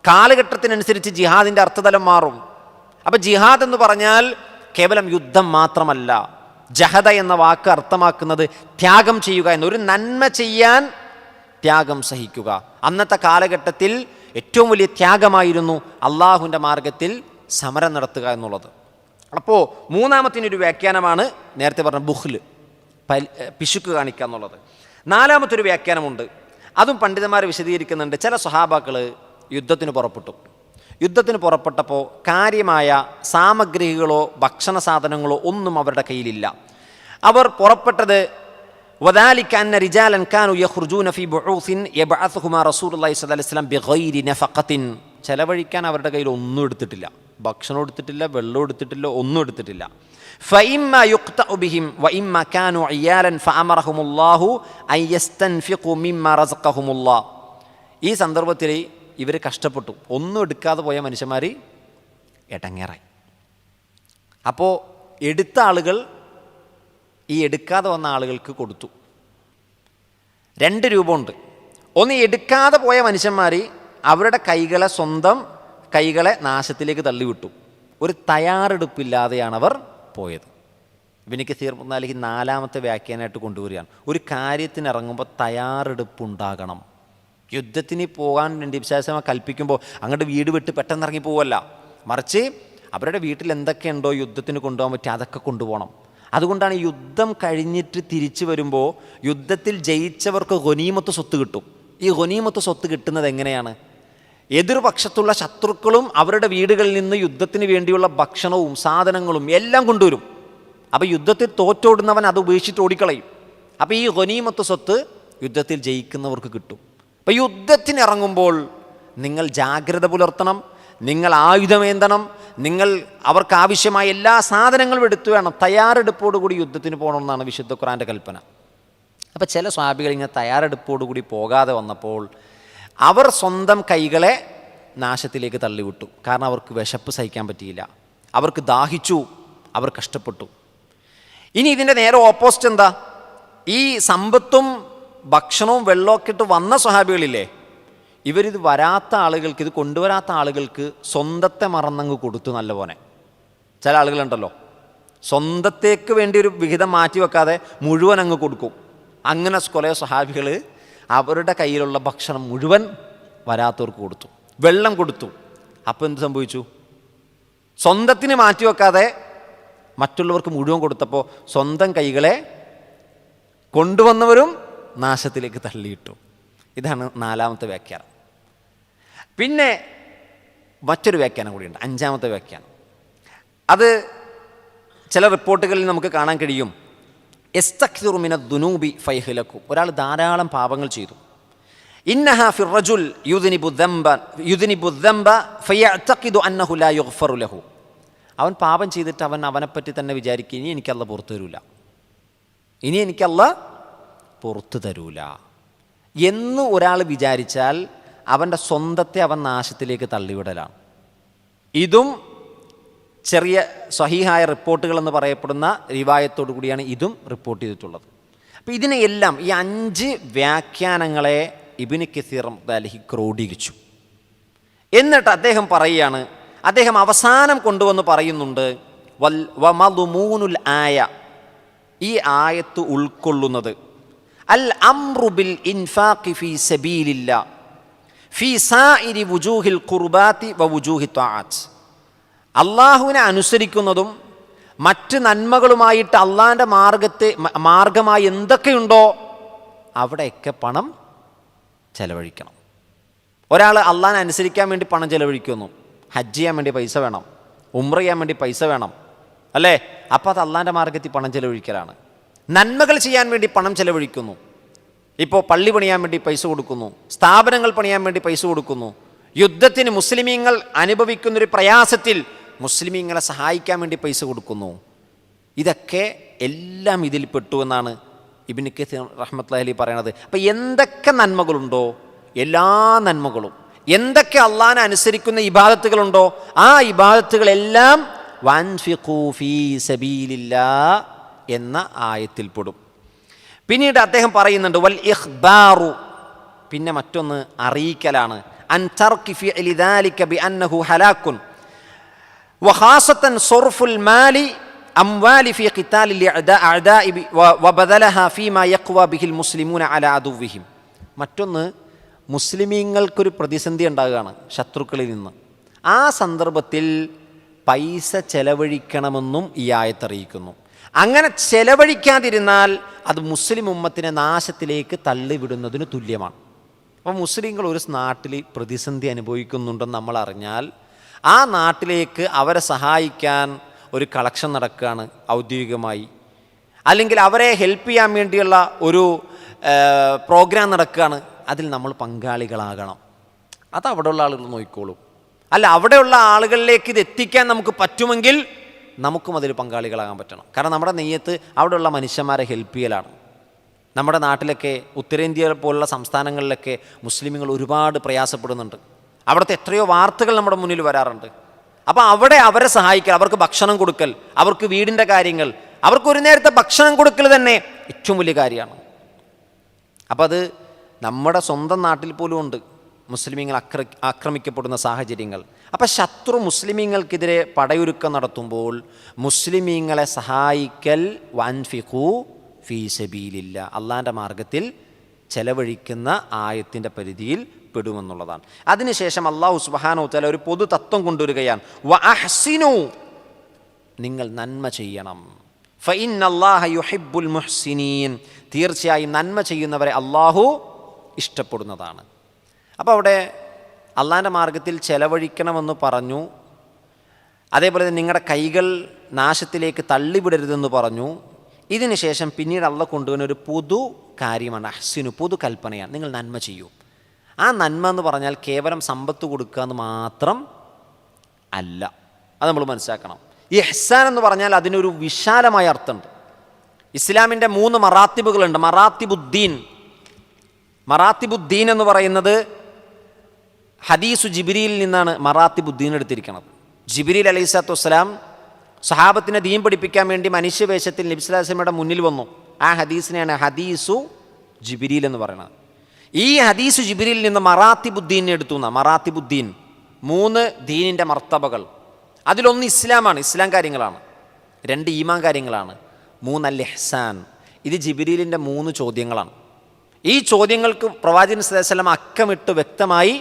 കാലഘട്ടത്തിനനുസരിച്ച് ജിഹാദിൻ്റെ അർത്ഥതലം മാറും. അപ്പം ജിഹാദ് എന്ന് പറഞ്ഞാൽ കേവലം യുദ്ധം മാത്രമല്ല. ജഹദ എന്ന വാക്ക് അർത്ഥമാക്കുന്നത് ത്യാഗം ചെയ്യുക എന്ന, ഒരു നന്മ ചെയ്യാൻ ത്യാഗം സഹിക്കുക. അന്നത്തെ കാലഘട്ടത്തിൽ ഏറ്റവും വലിയ ത്യാഗമായിരുന്നു അള്ളാഹുവിൻ്റെ മാർഗത്തിൽ സമരം നടത്തുക എന്നുള്ളത്. അപ്പോൾ മൂന്നാമത്തിനൊരു വ്യാഖ്യാനമാണ് നേരത്തെ പറഞ്ഞ ബുഖ്ല്, പിശുക്ക് കാണിക്കുക എന്നുള്ളത്. നാലാമത്തൊരു വ്യാഖ്യാനമുണ്ട്, അതും പണ്ഡിതന്മാർ വിശദീകരിക്കുന്നുണ്ട്. ചില സ്വഹാബാക്കൾ യുദ്ധത്തിന് പുറപ്പെട്ടു. യുദ്ധത്തിന് പുറപ്പെട്ടപ്പോൾ കാര്യമായ സാമഗ്രികളോ ഭക്ഷണ സാധനങ്ങളോ ഒന്നും അവരുടെ കയ്യിലില്ല. അവർ പുറപ്പെട്ടത് وذلك أن رجالا كانوا يخرجون في بعوث يبعثهما رسول الله صلى الله عليه وسلم بغير نفقة. ചെലവഴിക്കാൻ അവരുടെ കയ്യിൽ ഒന്നും എടുത്തിട്ടില്ല, ഭക്ഷണം എടുത്തിട്ടില്ല, വെള്ളം എടുത്തിട്ടില്ല, ഒന്നും എടുത്തിട്ടില്ല. فإما يقطع بهم وإما كانوا عيالا فأمرهم الله أن يستنفقوا مما رزقهم الله. ഈ സന്ദർഭത്തിൽ ഇവർ കഷ്ടപ്പെട്ടു, ഒന്നും എടുക്കാതെ പോയ മനുഷ്യന്മാർ എടങ്ങേറായി. അപ്പോൾ എടുത്ത ആളുകൾ ഈ എടുക്കാതെ വന്ന ആളുകൾക്ക് കൊടുത്തു. രണ്ട് രൂപമുണ്ട്. ഒന്ന്, എടുക്കാതെ പോയ മനുഷ്യന്മാർ അവരുടെ സ്വന്തം കൈകളെ നാശത്തിലേക്ക് തള്ളിവിട്ടു. ഒരു തയ്യാറെടുപ്പില്ലാതെയാണ് അവർ പോയത്. ഇബ്നു കസീർ ഈ നാലാമത്തെ വ്യാഖ്യാനമായിട്ട് കൊണ്ടുവരികയാണ്. ഒരു കാര്യത്തിന് ഇറങ്ങുമ്പോൾ തയ്യാറെടുപ്പുണ്ടാകണം. യുദ്ധത്തിന് പോകാൻ വേണ്ടി വിശ്വാസമായി കൽപ്പിക്കുമ്പോൾ അങ്ങോട്ട് വീട് വിട്ട് പെട്ടെന്ന് ഇറങ്ങി പോവല്ല, മറിച്ച് അവരുടെ വീട്ടിൽ എന്തൊക്കെയുണ്ടോ യുദ്ധത്തിന് കൊണ്ടുപോകാൻ പറ്റുക അതൊക്കെ കൊണ്ടുപോകണം. അതുകൊണ്ടാണ് യുദ്ധം കഴിഞ്ഞിട്ട് തിരിച്ചു വരുമ്പോൾ യുദ്ധത്തിൽ ജയിച്ചവർക്ക് ഗനീമത്ത് സ്വത്ത് കിട്ടും. ഈ ഗനീമത്ത് സ്വത്ത് കിട്ടുന്നത് എങ്ങനെയാണ്? എതിർപക്ഷത്തുള്ള ശത്രുക്കളും അവരുടെ വീടുകളിൽ നിന്ന് യുദ്ധത്തിന് വേണ്ടിയുള്ള ഭക്ഷണവും സാധനങ്ങളും എല്ലാം കൊണ്ടുവരും. അപ്പോൾ യുദ്ധത്തിൽ തോറ്റോടുന്നവൻ അത് ഉപേക്ഷിച്ചിട്ട് ഓടിക്കളയും. അപ്പോൾ ഈ ഗനീമത്ത് സ്വത്ത് യുദ്ധത്തിൽ ജയിക്കുന്നവർക്ക് കിട്ടും. അപ്പോൾ യുദ്ധത്തിനിറങ്ങുമ്പോൾ നിങ്ങൾ ജാഗ്രത പുലർത്തണം, നിങ്ങൾ ആയുധമേന്തണം, നിങ്ങൾ അവർക്കാവശ്യമായ എല്ലാ സാധനങ്ങളും എടുത്തു വേണം. തയ്യാറെടുപ്പോടുകൂടി യുദ്ധത്തിന് പോകണമെന്നാണ് വിശുദ്ധ ഖുർആൻ്റെ കൽപ്പന. അപ്പോൾ ചില സ്വഹാബികൾ ഇങ്ങനെ തയ്യാറെടുപ്പോടുകൂടി പോകാതെ വന്നപ്പോൾ അവർ സ്വന്തം കൈകളെ നാശത്തിലേക്ക് തള്ളിവിട്ടു. കാരണം അവർക്ക് വിശപ്പ് സഹിക്കാൻ പറ്റിയില്ല, അവർക്ക് ദാഹിച്ചു, അവർ കഷ്ടപ്പെട്ടു. ഇനി ഇതിൻ്റെ നേരെ ഓപ്പോസിറ്റ് എന്താ? ഈ സമ്പത്തും ഭക്ഷണവും വെള്ളമൊക്കെ ഇട്ട് വന്ന സ്വഹാബികളില്ലേ, ഇവരിത് വരാത്ത ആളുകൾക്ക്, ഇത് കൊണ്ടുവരാത്ത ആളുകൾക്ക് സ്വന്തത്തെ മറന്നങ്ങ് കൊടുത്തു. നല്ലപോലെ ചില ആളുകളുണ്ടല്ലോ, സ്വന്തത്തേക്ക് വേണ്ടി ഒരു വിഹിതം മാറ്റി വെക്കാതെ മുഴുവൻ അങ്ങ് കൊടുക്കും. അങ്ങനെ കുറേ സ്വഹാബികൾ അവരുടെ കയ്യിലുള്ള ഭക്ഷണം മുഴുവൻ വരാത്തവർക്ക് കൊടുത്തു, വെള്ളം കൊടുത്തു. അപ്പോൾ എന്ത് സംഭവിച്ചു? സ്വന്തത്തിന് മാറ്റി വെക്കാതെ മറ്റുള്ളവർക്ക് മുഴുവൻ കൊടുത്തപ്പോൾ സ്വന്തം കൈകളെ കൊണ്ടുവന്നവരും നാശത്തിലേക്ക് തള്ളിയിട്ടു. ഇതാണ് നാലാമത്തെ വ്യാഖ്യാനം. പിന്നെ മറ്റൊരു വ്യാഖ്യാനം കൂടിയുണ്ട്, അഞ്ചാമത്തെ വ്യാഖ്യാനം. അത് ചില റിപ്പോർട്ടുകളിൽ നമുക്ക് കാണാൻ കഴിയും. യസ്തക്സിറു മിന ദുനൂബി ഫയഹ്ലകു, ഒരാൾ ധാരാളം പാപങ്ങൾ ചെയ്തു. ഇന്നഹ ഫിർ റജുൽ യുദ്നിബു ദംബ ഫയഅതഖിദു അന്നഹു ലാ യുഗ്ഫറു ലഹു. അവൻ പാപം ചെയ്തിട്ട് അവനെപ്പറ്റി തന്നെ വിചാരിക്കും, ഇനി എനിക്ക് അല്ലാഹ് പുറത്തു തരൂല, ഇനി എനിക്ക് അല്ലാഹ് പുറത്തു തരൂല എന്ന് ഒരാൾ വിചാരിച്ചാൽ അവൻ്റെ സ്വന്തത്തെ അവൻ നാശത്തിലേക്ക് തള്ളിവിടലാണ്. ഇതും ചെറിയ സ്വഹീഹായ റിപ്പോർട്ടുകൾ എന്ന് പറയപ്പെടുന്ന റിവായത്തോടു കൂടിയാണ് ഇതും റിപ്പോർട്ട് ചെയ്തിട്ടുള്ളത്. അപ്പോൾ ഇതിനെയെല്ലാം, ഈ 5 വ്യാഖ്യാനങ്ങളെ ഇബ്നു കസീർ റഹ്മത്തുള്ളാഹി ക്രോഡീകരിച്ചു. എന്നിട്ട് അദ്ദേഹം പറയുകയാണ്, അദ്ദേഹം അവസാനം കൊണ്ടുവന്ന് പറയുന്നുണ്ട്, വമദ്മൂനുൽ ആയ, ഈ ആയത്ത് ഉൾക്കൊള്ളുന്നത് അൽ അംറു ബിൽ ഇൻഫാഖി ഫീ സബീലില്ലാ ഫീ സായിരി വുജൂഹിൽ ഖുർബാത്തി വ വുജൂഹി ത്വാഅത്ത്. അള്ളാഹുവിനെ അനുസരിക്കുന്നതും മറ്റ് നന്മകളുമായിട്ട് അള്ളാഹിൻ്റെ മാർഗമായി എന്തൊക്കെയുണ്ടോ അവിടെയൊക്കെ പണം ചെലവഴിക്കണം. ഒരാൾ അള്ളാഹിനെ അനുസരിക്കാൻ വേണ്ടി പണം ചെലവഴിക്കുന്നു, ഹജ്ജ് ചെയ്യാൻ വേണ്ടി പൈസ വേണം, ഉംറ ചെയ്യാൻ വേണ്ടി പൈസ വേണം, അല്ലേ? അപ്പോൾ അത് അള്ളാഹിൻ്റെ മാർഗത്തിൽ പണം ചെലവഴിക്കലാണ്. നന്മകൾ ചെയ്യാൻ വേണ്ടി പണം ചെലവഴിക്കുന്നു. ഇപ്പോൾ പള്ളി പണിയാൻ വേണ്ടി പൈസ കൊടുക്കുന്നു, സ്ഥാപനങ്ങൾ പണിയാൻ വേണ്ടി പൈസ കൊടുക്കുന്നു, യുദ്ധത്തിന് മുസ്ലിമീങ്ങൾ അനുഭവിക്കുന്നൊരു പ്രയാസത്തിൽ മുസ്ലിമീങ്ങളെ സഹായിക്കാൻ വേണ്ടി പൈസ കൊടുക്കുന്നു. ഇതൊക്കെ എല്ലാം ഇതിൽ പെട്ടു എന്നാണ് ഇബ്നു കസീർ റഹ്മത്തുള്ളാഹി പറയണത്. അപ്പം എന്തൊക്കെ നന്മകളുണ്ടോ എല്ലാ നന്മകളും, എന്തൊക്കെ അള്ളാഹിനെ അനുസരിക്കുന്ന ഇബാദത്തുകളുണ്ടോ ആ ഇബാദത്തുകളെല്ലാം വൻഫിഖൂ ഫീ സബീലില്ലാഹ് എന്ന ആയത്തിൽപ്പെടും. പിന്നീട് അദ്ദേഹം പറയുന്നുണ്ട് വൽ ഇഖ്ബാറു, പിന്നെ മറ്റൊന്ന് അറിയിക്കലാണ്. അൻ തർക്കി ഫിഅലി ദാലിക ബിഅന്നഹു ഹലാക്കുൻ വഖാസത്തൻ സർഫുൽ മാലി അംവാലി ഫീ ഖിതാലിൽ അഅദാഇ വബദലഹാ ഫീമാ യഖ്വാ ബിഹിൽ മുസ്ലിമൂന അലാ അദുവ്വിഹിം. മറ്റൊന്ന്, മുസ്ലിമീങ്ങൾക്കൊരു പ്രതിസന്ധി ഉണ്ടാകുകയാണ് ശത്രുക്കളിൽ നിന്ന്. ആ സന്ദർഭത്തിൽ പൈസ ചെലവഴിക്കണമെന്നും ഈ ആയത്തറിയിക്കുന്നു. അങ്ങനെ ചെലവഴിക്കാതിരുന്നാൽ അത് മുസ്ലിം ഉമ്മത്തിനെ നാശത്തിലേക്ക് തള്ളിവിടുന്നതിന് തുല്യമാണ്. അപ്പോൾ മുസ്ലിങ്ങൾ ഒരു നാട്ടിൽ പ്രതിസന്ധി അനുഭവിക്കുന്നുണ്ടെന്ന് നമ്മൾ അറിഞ്ഞാൽ ആ നാട്ടിലേക്ക് അവരെ സഹായിക്കാൻ ഒരു കളക്ഷൻ നടക്കുകയാണ് ഔദ്യോഗികമായി, അല്ലെങ്കിൽ അവരെ ഹെൽപ്പ് ചെയ്യാൻ വേണ്ടിയുള്ള ഒരു പ്രോഗ്രാം നടക്കുകയാണ്, അതിൽ നമ്മൾ പങ്കാളികളാകണം. അത് അവിടെയുള്ള ആളുകൾ നോക്കിക്കോളും. അല്ല, അവിടെയുള്ള ആളുകളിലേക്ക് ഇത് എത്തിക്കാൻ നമുക്ക് പറ്റുമെങ്കിൽ നമുക്കും അതിൽ പങ്കാളികളാകാൻ പറ്റണം. കാരണം നമ്മുടെ നെയ്യത്ത് അവിടെയുള്ള മനുഷ്യന്മാരെ ഹെൽപ്പ് ചെയ്യലാണ്. നമ്മുടെ നാട്ടിലൊക്കെ ഉത്തരേന്ത്യ പോലുള്ള സംസ്ഥാനങ്ങളിലൊക്കെ മുസ്ലിമുകൾ ഒരുപാട് പ്രയാസപ്പെടുന്നുണ്ട്. അവിടുത്തെ എത്രയോ വാർത്തകൾ നമ്മുടെ മുന്നിൽ വരാറുണ്ട്. അപ്പോൾ അവിടെ അവരെ സഹായിക്കൽ, അവർക്ക് ഭക്ഷണം കൊടുക്കൽ, അവർക്ക് വീടിൻ്റെ കാര്യങ്ങൾ, അവർക്ക് ഒരു നേരത്തെ ഭക്ഷണം കൊടുക്കൽ തന്നെ ഏറ്റവും വലിയ കാര്യമാണ്. അപ്പോൾ അത് നമ്മുടെ സ്വന്തം നാട്ടിൽ പോലും ഉണ്ട് മുസ്ലിമീങ്ങൾ ആക്രമിക്കപ്പെടുന്ന സാഹചര്യങ്ങൾ. അപ്പോൾ ശത്രു മുസ്ലിമീങ്ങൾക്കെതിരെ പടയൊരുക്കം നടത്തുമ്പോൾ മുസ്ലിമീങ്ങളെ സഹായിക്കൽ വൻഫിഖൂ ഫീ സബീലില്ലാ, അള്ളാഹിൻ്റെ മാർഗത്തിൽ ചെലവഴിക്കുന്ന ആയത്തിൻ്റെ പരിധിയിൽ പെടുമെന്നുള്ളതാണ്. അതിനുശേഷം അല്ലാഹു സുബ്ഹാനഹു വ തആല ഒരു പൊതു തത്വം കൊണ്ടുവരികയാണ്. വ അഹ്സിനു, നിങ്ങൾ നന്മ ചെയ്യണം. ഫഇന്നല്ലാഹ യുഹിബ്ബുൽ മുഹ്സിനീൻ, തീർച്ചയായും നന്മ ചെയ്യുന്നവരെ അള്ളാഹു ഇഷ്ടപ്പെടുന്നതാണ്. അപ്പോൾ അവിടെ അള്ളാൻ്റെ മാർഗത്തിൽ ചെലവഴിക്കണമെന്ന് പറഞ്ഞു. അതേപോലെ തന്നെ നിങ്ങളുടെ കൈകൾ നാശത്തിലേക്ക് തള്ളിവിടരുതെന്ന് പറഞ്ഞു. ഇതിന് ശേഷം പിന്നീട് അള്ളാഹ് കൊണ്ടുവന്ന ഒരു പൊതു കാര്യമാണ് അഹ്സിനു, പൊതു കൽപ്പനയാണ്, നിങ്ങൾ നന്മ ചെയ്യൂ. ആ നന്മ എന്ന് പറഞ്ഞാൽ കേവലം സമ്പത്ത് കൊടുക്കുക എന്ന് മാത്രം അല്ല, അത് നമ്മൾ മനസ്സിലാക്കണം. ഈ ഇഹ്സാൻ എന്ന് പറഞ്ഞാൽ അതിനൊരു വിശാലമായ അർത്ഥമുണ്ട്. ഇസ്ലാമിൻ്റെ 3 മറാത്തിബുകളുണ്ട്. മറാത്തിബുദ്ദീൻ എന്ന് പറയുന്നത് ഹദീസു ജിബ്രീലിൽ നിന്നാണ് മറാത്തിബുദ്ദീൻ എടുത്തിരിക്കുന്നത്. ജിബ്രീൽ അലൈഹിസ്സലാത്തു വസ്സലാം സഹാബത്തിനെ ദീൻ പഠിപ്പിക്കാൻ വേണ്ടി മനുഷ്യവേഷത്തിൽ നബി സ്വല്ലല്ലാഹു അലൈഹി വസല്ലമയുടെ മുന്നിൽ വന്നു. ആ ഹദീസിനെയാണ് ഹദീസു ജിബ്രീൽ എന്ന് പറയുന്നത്. ഈ ഹദീസു ജിബ്രീലിൽ നിന്ന് മറാത്തിബുദ്ദീനെ എടുത്തു. മറാത്തിബുദ്ദീൻ 3 ദീനിൻ്റെ മർത്തബകൾ. അതിലൊന്ന് ഇസ്ലാമാണ്, ഇസ്ലാം കാര്യങ്ങളാണ്. 2 ഈമാൻ കാര്യങ്ങളാണ്. 3 അൽ ഇഹ്സാൻ. ഇത് ജിബ്രീലിൻ്റെ 3 ചോദ്യങ്ങളാണ്. ഈ ചോദ്യങ്ങൾക്ക് പ്രവാചകൻ സല്ലല്ലാഹു അലൈഹി വസല്ലം അക്കമിട്ട് വ്യക്തമായി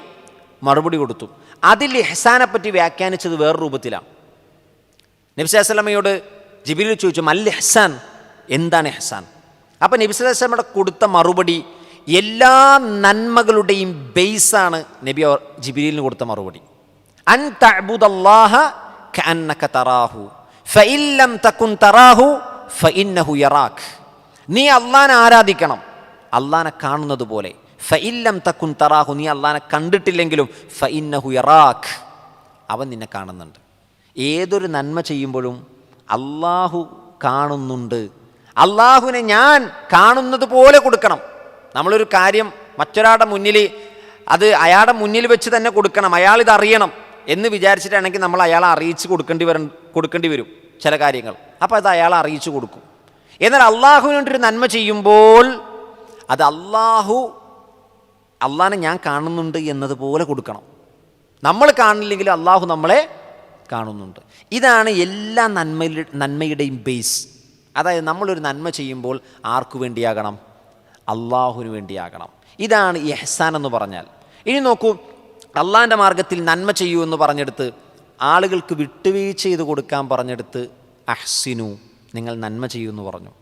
മറുപടി കൊടുത്തു. അതിൽ ഇഹ്സാനെ പറ്റി വ്യാഖ്യാനിച്ചത് വേറെ രൂപത്തിലാണ്. നബി സല്ലല്ലാഹു അലൈഹി വസല്ലമയോട് ജിബ്രീൽ ചോദിച്ചു, മൽ ഇഹ്സാൻ, എന്താണ് ഇഹ്സാൻ? അപ്പം നബി സല്ലല്ലാഹു അലൈഹി വസല്ലമയുടെ കൊടുത്ത മറുപടി എല്ലാ നന്മകളുടെയും ബേസാണ്. നബി ജിബ്രീലിന് കൊടുത്ത മറുപടി അൻ തഅ്ബുദല്ലാഹ കഅന്നക തറാഹു ഫഇൻ ലം തകുൻ തറാഹു ഫഇന്നഹു യറാക്. നീ അല്ലാഹനെ ആരാധിക്കണം അല്ലാഹനെ കാണുന്നത് പോലെ. ഫഇൻ ലം തകുൻ തറാഹു, നീ അല്ലാഹനെ കണ്ടിട്ടില്ലെങ്കിലും ഫഇന്നഹു യറാക്, അവൻ നിന്നെ കാണുന്നുണ്ട്. ഏതൊരു നന്മ ചെയ്യുമ്പോഴും അല്ലാഹു കാണുന്നുണ്ട്. അല്ലാഹുവിനെ ഞാൻ കാണുന്നത് പോലെ കൊടുക്കണം. നമ്മളൊരു കാര്യം മറ്റൊരാളുടെ മുന്നിൽ അത് അയാളുടെ മുന്നിൽ വെച്ച് തന്നെ കൊടുക്കണം, അയാളിത് അറിയണം എന്ന് വിചാരിച്ചിട്ടാണെങ്കിൽ നമ്മൾ അയാളെ അറിയിച്ച് കൊടുക്കേണ്ടി വരും ചില കാര്യങ്ങൾ. അപ്പോൾ അത് അയാളെ അറിയിച്ചു കൊടുക്കും. എന്നാൽ അള്ളാഹുവിന് വേണ്ടിയൊരു നന്മ ചെയ്യുമ്പോൾ അത് അള്ളാഹിനെ ഞാൻ കാണുന്നുണ്ട് എന്നതുപോലെ കൊടുക്കണം. നമ്മൾ കാണില്ലെങ്കിൽ അള്ളാഹു നമ്മളെ കാണുന്നുണ്ട്. ഇതാണ് എല്ലാ നന്മയുടെയും ബേസ്. അതായത് നമ്മളൊരു നന്മ ചെയ്യുമ്പോൾ ആർക്കു വേണ്ടിയാകണം? അള്ളാഹുവിന് വേണ്ടിയാകണം. ഇതാണ് ഇഹ്സാൻ എന്ന് പറഞ്ഞാൽ. ഇനി നോക്കൂ, അള്ളാഹിൻ്റെ മാർഗത്തിൽ നന്മ ചെയ്യൂ എന്ന് പറഞ്ഞെടുത്ത്, ആളുകൾക്ക് വിട്ടുവീഴ്ച ചെയ്ത് കൊടുക്കാൻ പറഞ്ഞെടുത്ത് അഹ്സിനു, നിങ്ങൾ നന്മ ചെയ്യൂ എന്ന് പറഞ്ഞു.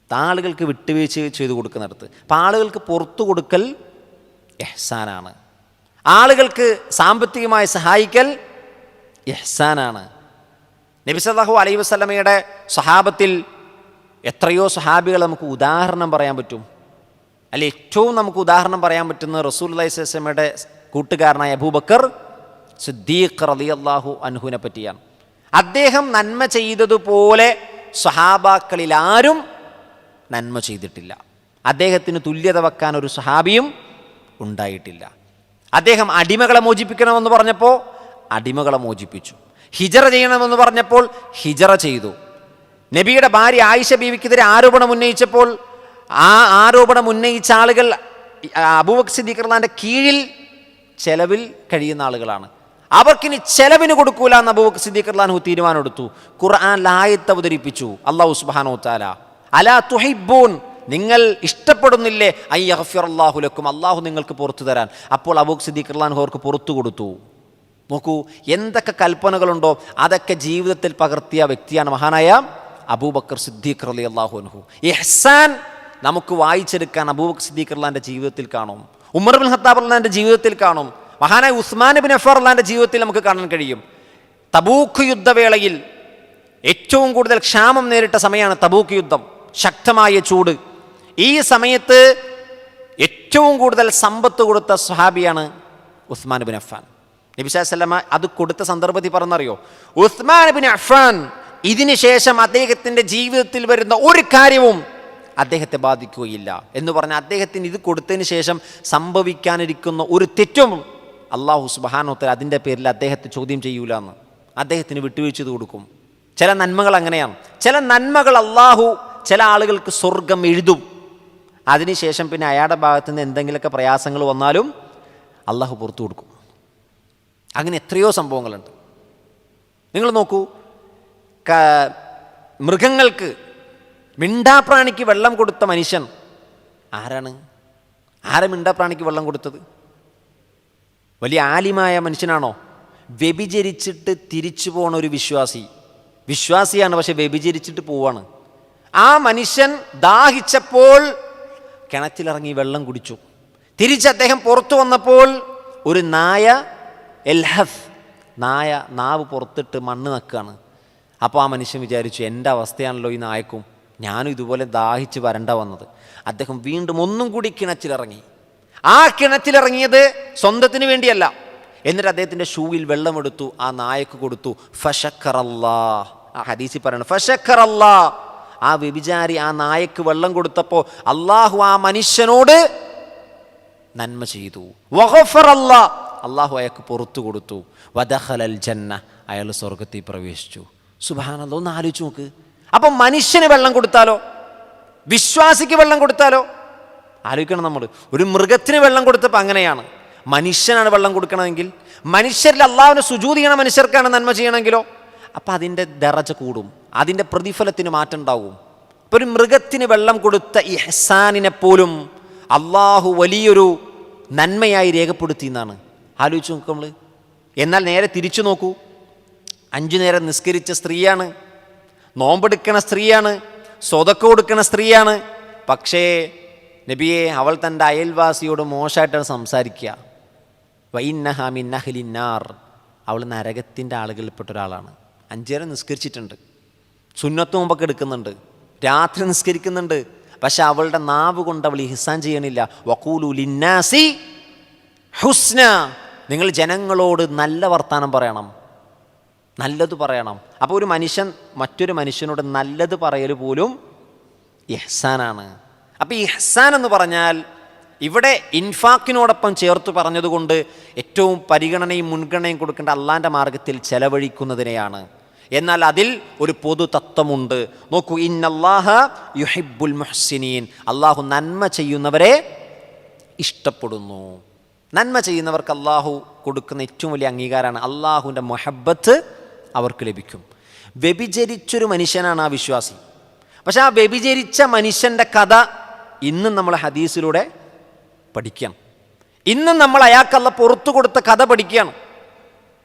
ആളുകൾക്ക് വിട്ടുവീഴ്ച ചെയ്ത് കൊടുക്കുന്നിടത്ത് അപ്പം ആളുകൾക്ക് പുറത്തു കൊടുക്കൽ ഇഹ്സാനാണ്. ആളുകൾക്ക് സാമ്പത്തികമായി സഹായിക്കൽ ഇഹ്സാനാണ്. നബി സല്ലല്ലാഹു അലൈഹി വസല്ലമയുടെ സ്വഹാബത്തിൽ എത്രയോ സ്വഹാബികൾ നമുക്ക് ഉദാഹരണം പറയാൻ പറ്റും. അല്ലെ, ഏറ്റവും നമുക്ക് ഉദാഹരണം പറയാൻ പറ്റുന്ന റസൂലുള്ളാഹി സ്വല്ലല്ലാഹു അലൈഹി വസല്ലമയുടെ കൂട്ടുകാരനായ അബൂബക്കർ സിദ്ദീഖ് റളിയല്ലാഹു അൻഹുവിനെ പറ്റിയാണ്. അദ്ദേഹം നന്മ ചെയ്തതുപോലെ സ്വഹാബാക്കളിൽ ആരും നന്മ ചെയ്തിട്ടില്ല. അദ്ദേഹത്തിന് തുല്യത വെക്കാൻ ഒരു സ്വഹാബിയും ഉണ്ടായിട്ടില്ല. അദ്ദേഹം അടിമകളെ മോചിപ്പിക്കണമെന്ന് പറഞ്ഞപ്പോൾ അടിമകളെ മോചിപ്പിച്ചു. ഹിജറ ചെയ്യണമെന്ന് പറഞ്ഞപ്പോൾ ഹിജറ ചെയ്തു. നബിയുടെ ഭാര്യ ആയിഷ ബീവിക്കെതിരെ ആരോപണം ഉന്നയിച്ചപ്പോൾ ആ ആരോപണം ഉന്നയിച്ച ആളുകൾ അബൂബക്കർ സിദ്ദീഖ് റളിയല്ലാഹുവിന്റെ കീഴിൽ ചെലവിൽ കഴിയുന്ന ആളുകളാണ്. അവർക്കിനി ചെലവിന് കൊടുക്കൂല എന്ന് അബൂബക്കർ സിദ്ദീഖ് റളിയല്ലാഹു തീരുമാനമെടുത്തു. ഖുർആൻ ആയത്ത് അവതരിപ്പിച്ചു. അല്ലാഹു സുബ്ഹാനഹു വ തആല, അലാ തുഹിബ്ബൂൻ, നിങ്ങൾ ഇഷ്ടപ്പെടുന്നില്ലേ അയ്യഗ്ഫിറല്ലാഹു ലക്കും, അല്ലാഹു നിങ്ങൾക്ക് പുറത്തു തരാൻ. അപ്പോൾ അബൂബക്കർ സിദ്ദീഖ് റളിയല്ലാഹു അവർക്ക് പുറത്തു കൊടുത്തു. നോക്കൂ, എന്തൊക്കെ കൽപ്പനകളുണ്ടോ അതൊക്കെ ജീവിതത്തിൽ പകർത്തിയ വ്യക്തിയാണ് മഹാനായ അബൂബക്കർ സിദ്ദീഖ് റളിയല്ലാഹു അൻഹു. ഇഹ്സാൻ നമുക്ക് വായിച്ചെടുക്കാൻ അബൂബക്കർ സിദ്ദീഖ് റളിയല്ലാഹുവിന്റെ ജീവിതത്തിൽ കാണും, ഉമർ ഇബ്നു ഖത്താബ് റളിയല്ലാഹുവിന്റെ ജീവിതത്തിൽ കാണും, മഹാനായ ഉസ്മാൻ ഇബ്നു അഫ്ഫാൻ റളിയല്ലാഹുവിന്റെ ജീവിതത്തിൽ നമുക്ക് കാണാൻ കഴിയും. തബൂക്ക് യുദ്ധവേളയിൽ ഏറ്റവും കൂടുതൽ ക്ഷാമം നേരിട്ട സമയമാണ് തബൂക്ക് യുദ്ധം, ശക്തമായ ചൂട്. ഈ സമയത്ത് ഏറ്റവും കൂടുതൽ സമ്പത്ത് കൊടുത്ത സ്വഹാബിയാണ് ഉസ്മാൻ ഇബ്നു അഫ്ഫാൻ. നബി സല്ലല്ലാഹു അലൈഹി വസല്ലം അത് കൊടുത്ത സന്ദർഭത്തിൽ പറഞ്ഞറിയോ, ഉസ്മാൻ ഇബ്നു അഫ്ഫാൻ ഇതിനു ശേഷം അദ്ദേഹത്തിൻ്റെ ജീവിതത്തിൽ വരുന്ന ഒരു കാര്യവും അദ്ദേഹത്തെ ബാധിക്കുകയില്ല എന്ന് പറഞ്ഞാൽ അദ്ദേഹത്തിന് ഇത് കൊടുത്തതിന് ശേഷം സംഭവിക്കാനിരിക്കുന്ന ഒരു തെറ്റും അല്ലാഹു സുബ്ഹാനഹു വ തആല അതിൻ്റെ പേരിൽ അദ്ദേഹത്തെ ചോദ്യം ചെയ്യൂല എന്ന്, അദ്ദേഹത്തിന് വിട്ടുവീഴ്ച ചെയ്ത് കൊടുക്കും. ചില നന്മകൾ അങ്ങനെയാണ്. ചില നന്മകൾ അല്ലാഹു ചില ആളുകൾക്ക് സ്വർഗം എഴുതും. അതിനുശേഷം പിന്നെ അയാളുടെ ഭാഗത്തു നിന്ന് എന്തെങ്കിലുമൊക്കെ പ്രയാസങ്ങൾ വന്നാലും അല്ലാഹു പുറത്തു കൊടുക്കും. അങ്ങനെ എത്രയോ സംഭവങ്ങളുണ്ട്. നിങ്ങൾ നോക്കൂ, മൃഗങ്ങൾക്ക്, മിണ്ടാപ്രാണിക്ക് വെള്ളം കൊടുത്ത മനുഷ്യൻ ആരാണ്? മിണ്ടാപ്രാണിക്ക് വെള്ളം കൊടുത്തത്? വലിയ ആലിമായ മനുഷ്യനാണോ? വ്യഭിചരിച്ചിട്ട് തിരിച്ചു പോണ ഒരു വിശ്വാസിയാണ്, പക്ഷെ വ്യഭിചരിച്ചിട്ട് പോവാണ്. ആ മനുഷ്യൻ ദാഹിച്ചപ്പോൾ കിണറ്റിലിറങ്ങി വെള്ളം കുടിച്ചു. തിരിച്ച് അദ്ദേഹം പുറത്തു വന്നപ്പോൾ ഒരു നായ എൽഹഫ്, നായ നാവ് പുറത്തിട്ട് മണ്ണ് നക്കുകയാണ്. അപ്പോൾ ആ മനുഷ്യൻ വിചാരിച്ചു, എൻ്റെ അവസ്ഥയാണല്ലോ ഈ നായക്കും, ഞാനും ഇതുപോലെ ദാഹിച്ച് വരണ്ട വന്നത്. അദ്ദേഹം വീണ്ടും ഒന്നും കൂടി കിണറ്റിലിറങ്ങി. ആ കിണറ്റിലിറങ്ങിയത് സ്വന്തത്തിന് വേണ്ടിയല്ല. എന്നിട്ട് അദ്ദേഹത്തിൻ്റെ ഷൂവിൽ വെള്ളമെടുത്തു, ആ നായക്ക് കൊടുത്തു. ഫശക്കറല്ലാ, ആ ഹദീസിൽ പറയണം, ഫശക്കറല്ലാ, ആ വ്യഭിചാരി ആ നായക്ക് വെള്ളം കൊടുത്തപ്പോൾ അള്ളാഹു ആ മനുഷ്യനോട് നന്മ ചെയ്തു. വഗഫറല്ലാ, അള്ളാഹു അയാൾക്ക് പുറത്തു കൊടുത്തു. വദഖലൽ ജന്ന, അയാൾ സ്വർഗത്തിൽ പ്രവേശിച്ചു. സുബ്ഹാനല്ലാഹ്, ഒന്ന് ആലോചിച്ച് നോക്ക്. അപ്പം മനുഷ്യന് വെള്ളം കൊടുത്താലോ, വിശ്വാസിക്ക് വെള്ളം കൊടുത്താലോ? ആലോചിക്കണം നമ്മൾ. ഒരു മൃഗത്തിന് വെള്ളം കൊടുത്തപ്പോൾ അങ്ങനെയാണ്. മനുഷ്യനാണ് വെള്ളം കൊടുക്കണമെങ്കിൽ, മനുഷ്യരിൽ അള്ളാഹുവിനെ സുജൂദ് ചെയ്യണ മനുഷ്യർക്കാണ് നന്മ ചെയ്യണമെങ്കിലോ, അപ്പം അതിൻ്റെ ദറജ കൂടും, അതിൻ്റെ പ്രതിഫലത്തിന് മാറ്റം ഉണ്ടാവും. ഇപ്പോൾ ഒരു മൃഗത്തിന് വെള്ളം കൊടുത്ത ഇഹ്സാനിനെ പോലും അള്ളാഹു വലിയൊരു നന്മയായി രേഖപ്പെടുത്തി എന്നാണ്. ആലോചിച്ച് നോക്കുക നമ്മൾ. എന്നാൽ നേരെ തിരിച്ചു നോക്കൂ. 5 നേരം നിസ്കരിച്ച സ്ത്രീയാണ്, നോമ്പെടുക്കണ സ്ത്രീയാണ്, സ്വതക്ക കൊടുക്കണ സ്ത്രീയാണ്. പക്ഷേ നബിയെ, അവൾ തൻ്റെ അയൽവാസിയോട് മോശമായിട്ടാണ് സംസാരിക്കുക. വൈന്നഹ മിൻ അഹ്ലിന്നാർ, അവൾ നരകത്തിൻ്റെ ആളുകളിൽപ്പെട്ട ഒരാളാണ്. 5 നേരം നിസ്കരിച്ചിട്ടുണ്ട്, സുന്നത്ത് നോമ്പൊക്കെ എടുക്കുന്നുണ്ട്, രാത്രി നിസ്കരിക്കുന്നുണ്ട്. പക്ഷെ അവളുടെ നാവ് കൊണ്ട് അവൾ ഇഹ്സാൻ ചെയ്യണില്ല. വഖൂലു ലിന്നാസി ഹുസ്ന, നിങ്ങൾ ജനങ്ങളോട് നല്ല വർത്താനം പറയണം, നല്ലത് പറയണം. അപ്പോൾ ഒരു മനുഷ്യൻ മറ്റൊരു മനുഷ്യനോട് നല്ലത് പറയൽ പോലും ഇഹ്സാനാണ്. അപ്പോൾ ഈ ഇഹ്സാൻ എന്ന് പറഞ്ഞാൽ ഇവിടെ ഇൻഫാക്കിനോടൊപ്പം ചേർത്ത് പറഞ്ഞതുകൊണ്ട് ഏറ്റവും പരിഗണനയും മുൻഗണനയും കൊടുക്കേണ്ട അള്ളാൻ്റെ മാർഗത്തിൽ ചെലവഴിക്കുന്നതിനെയാണ്. എന്നാൽ അതിൽ ഒരു പൊതു തത്വമുണ്ട്. നോക്കൂ, ഇന്നല്ലാഹ യുഹിബ്ബുൽ മുഹ്സിനീൻ, അള്ളാഹു നന്മ ചെയ്യുന്നവരെ ഇഷ്ടപ്പെടുന്നു. നന്മ ചെയ്യുന്നവർക്ക് അള്ളാഹു കൊടുക്കുന്ന ഏറ്റവും വലിയ അംഗീകാരമാണ്, അള്ളാഹുവിൻ്റെ മുഹബ്ബത്ത് അവർക്ക് ലഭിക്കും. വ്യഭിചരിച്ചൊരു മനുഷ്യനാണ് ആ വിശ്വാസി. പക്ഷെ ആ വ്യഭിചരിച്ച മനുഷ്യൻ്റെ കഥ ഇന്നും നമ്മൾ ഹദീസിലൂടെ പഠിക്കണം. ഇന്നും നമ്മൾ അയാൾക്കല്ല പുറത്തു കൊടുത്ത കഥ പഠിക്കുകയാണ്.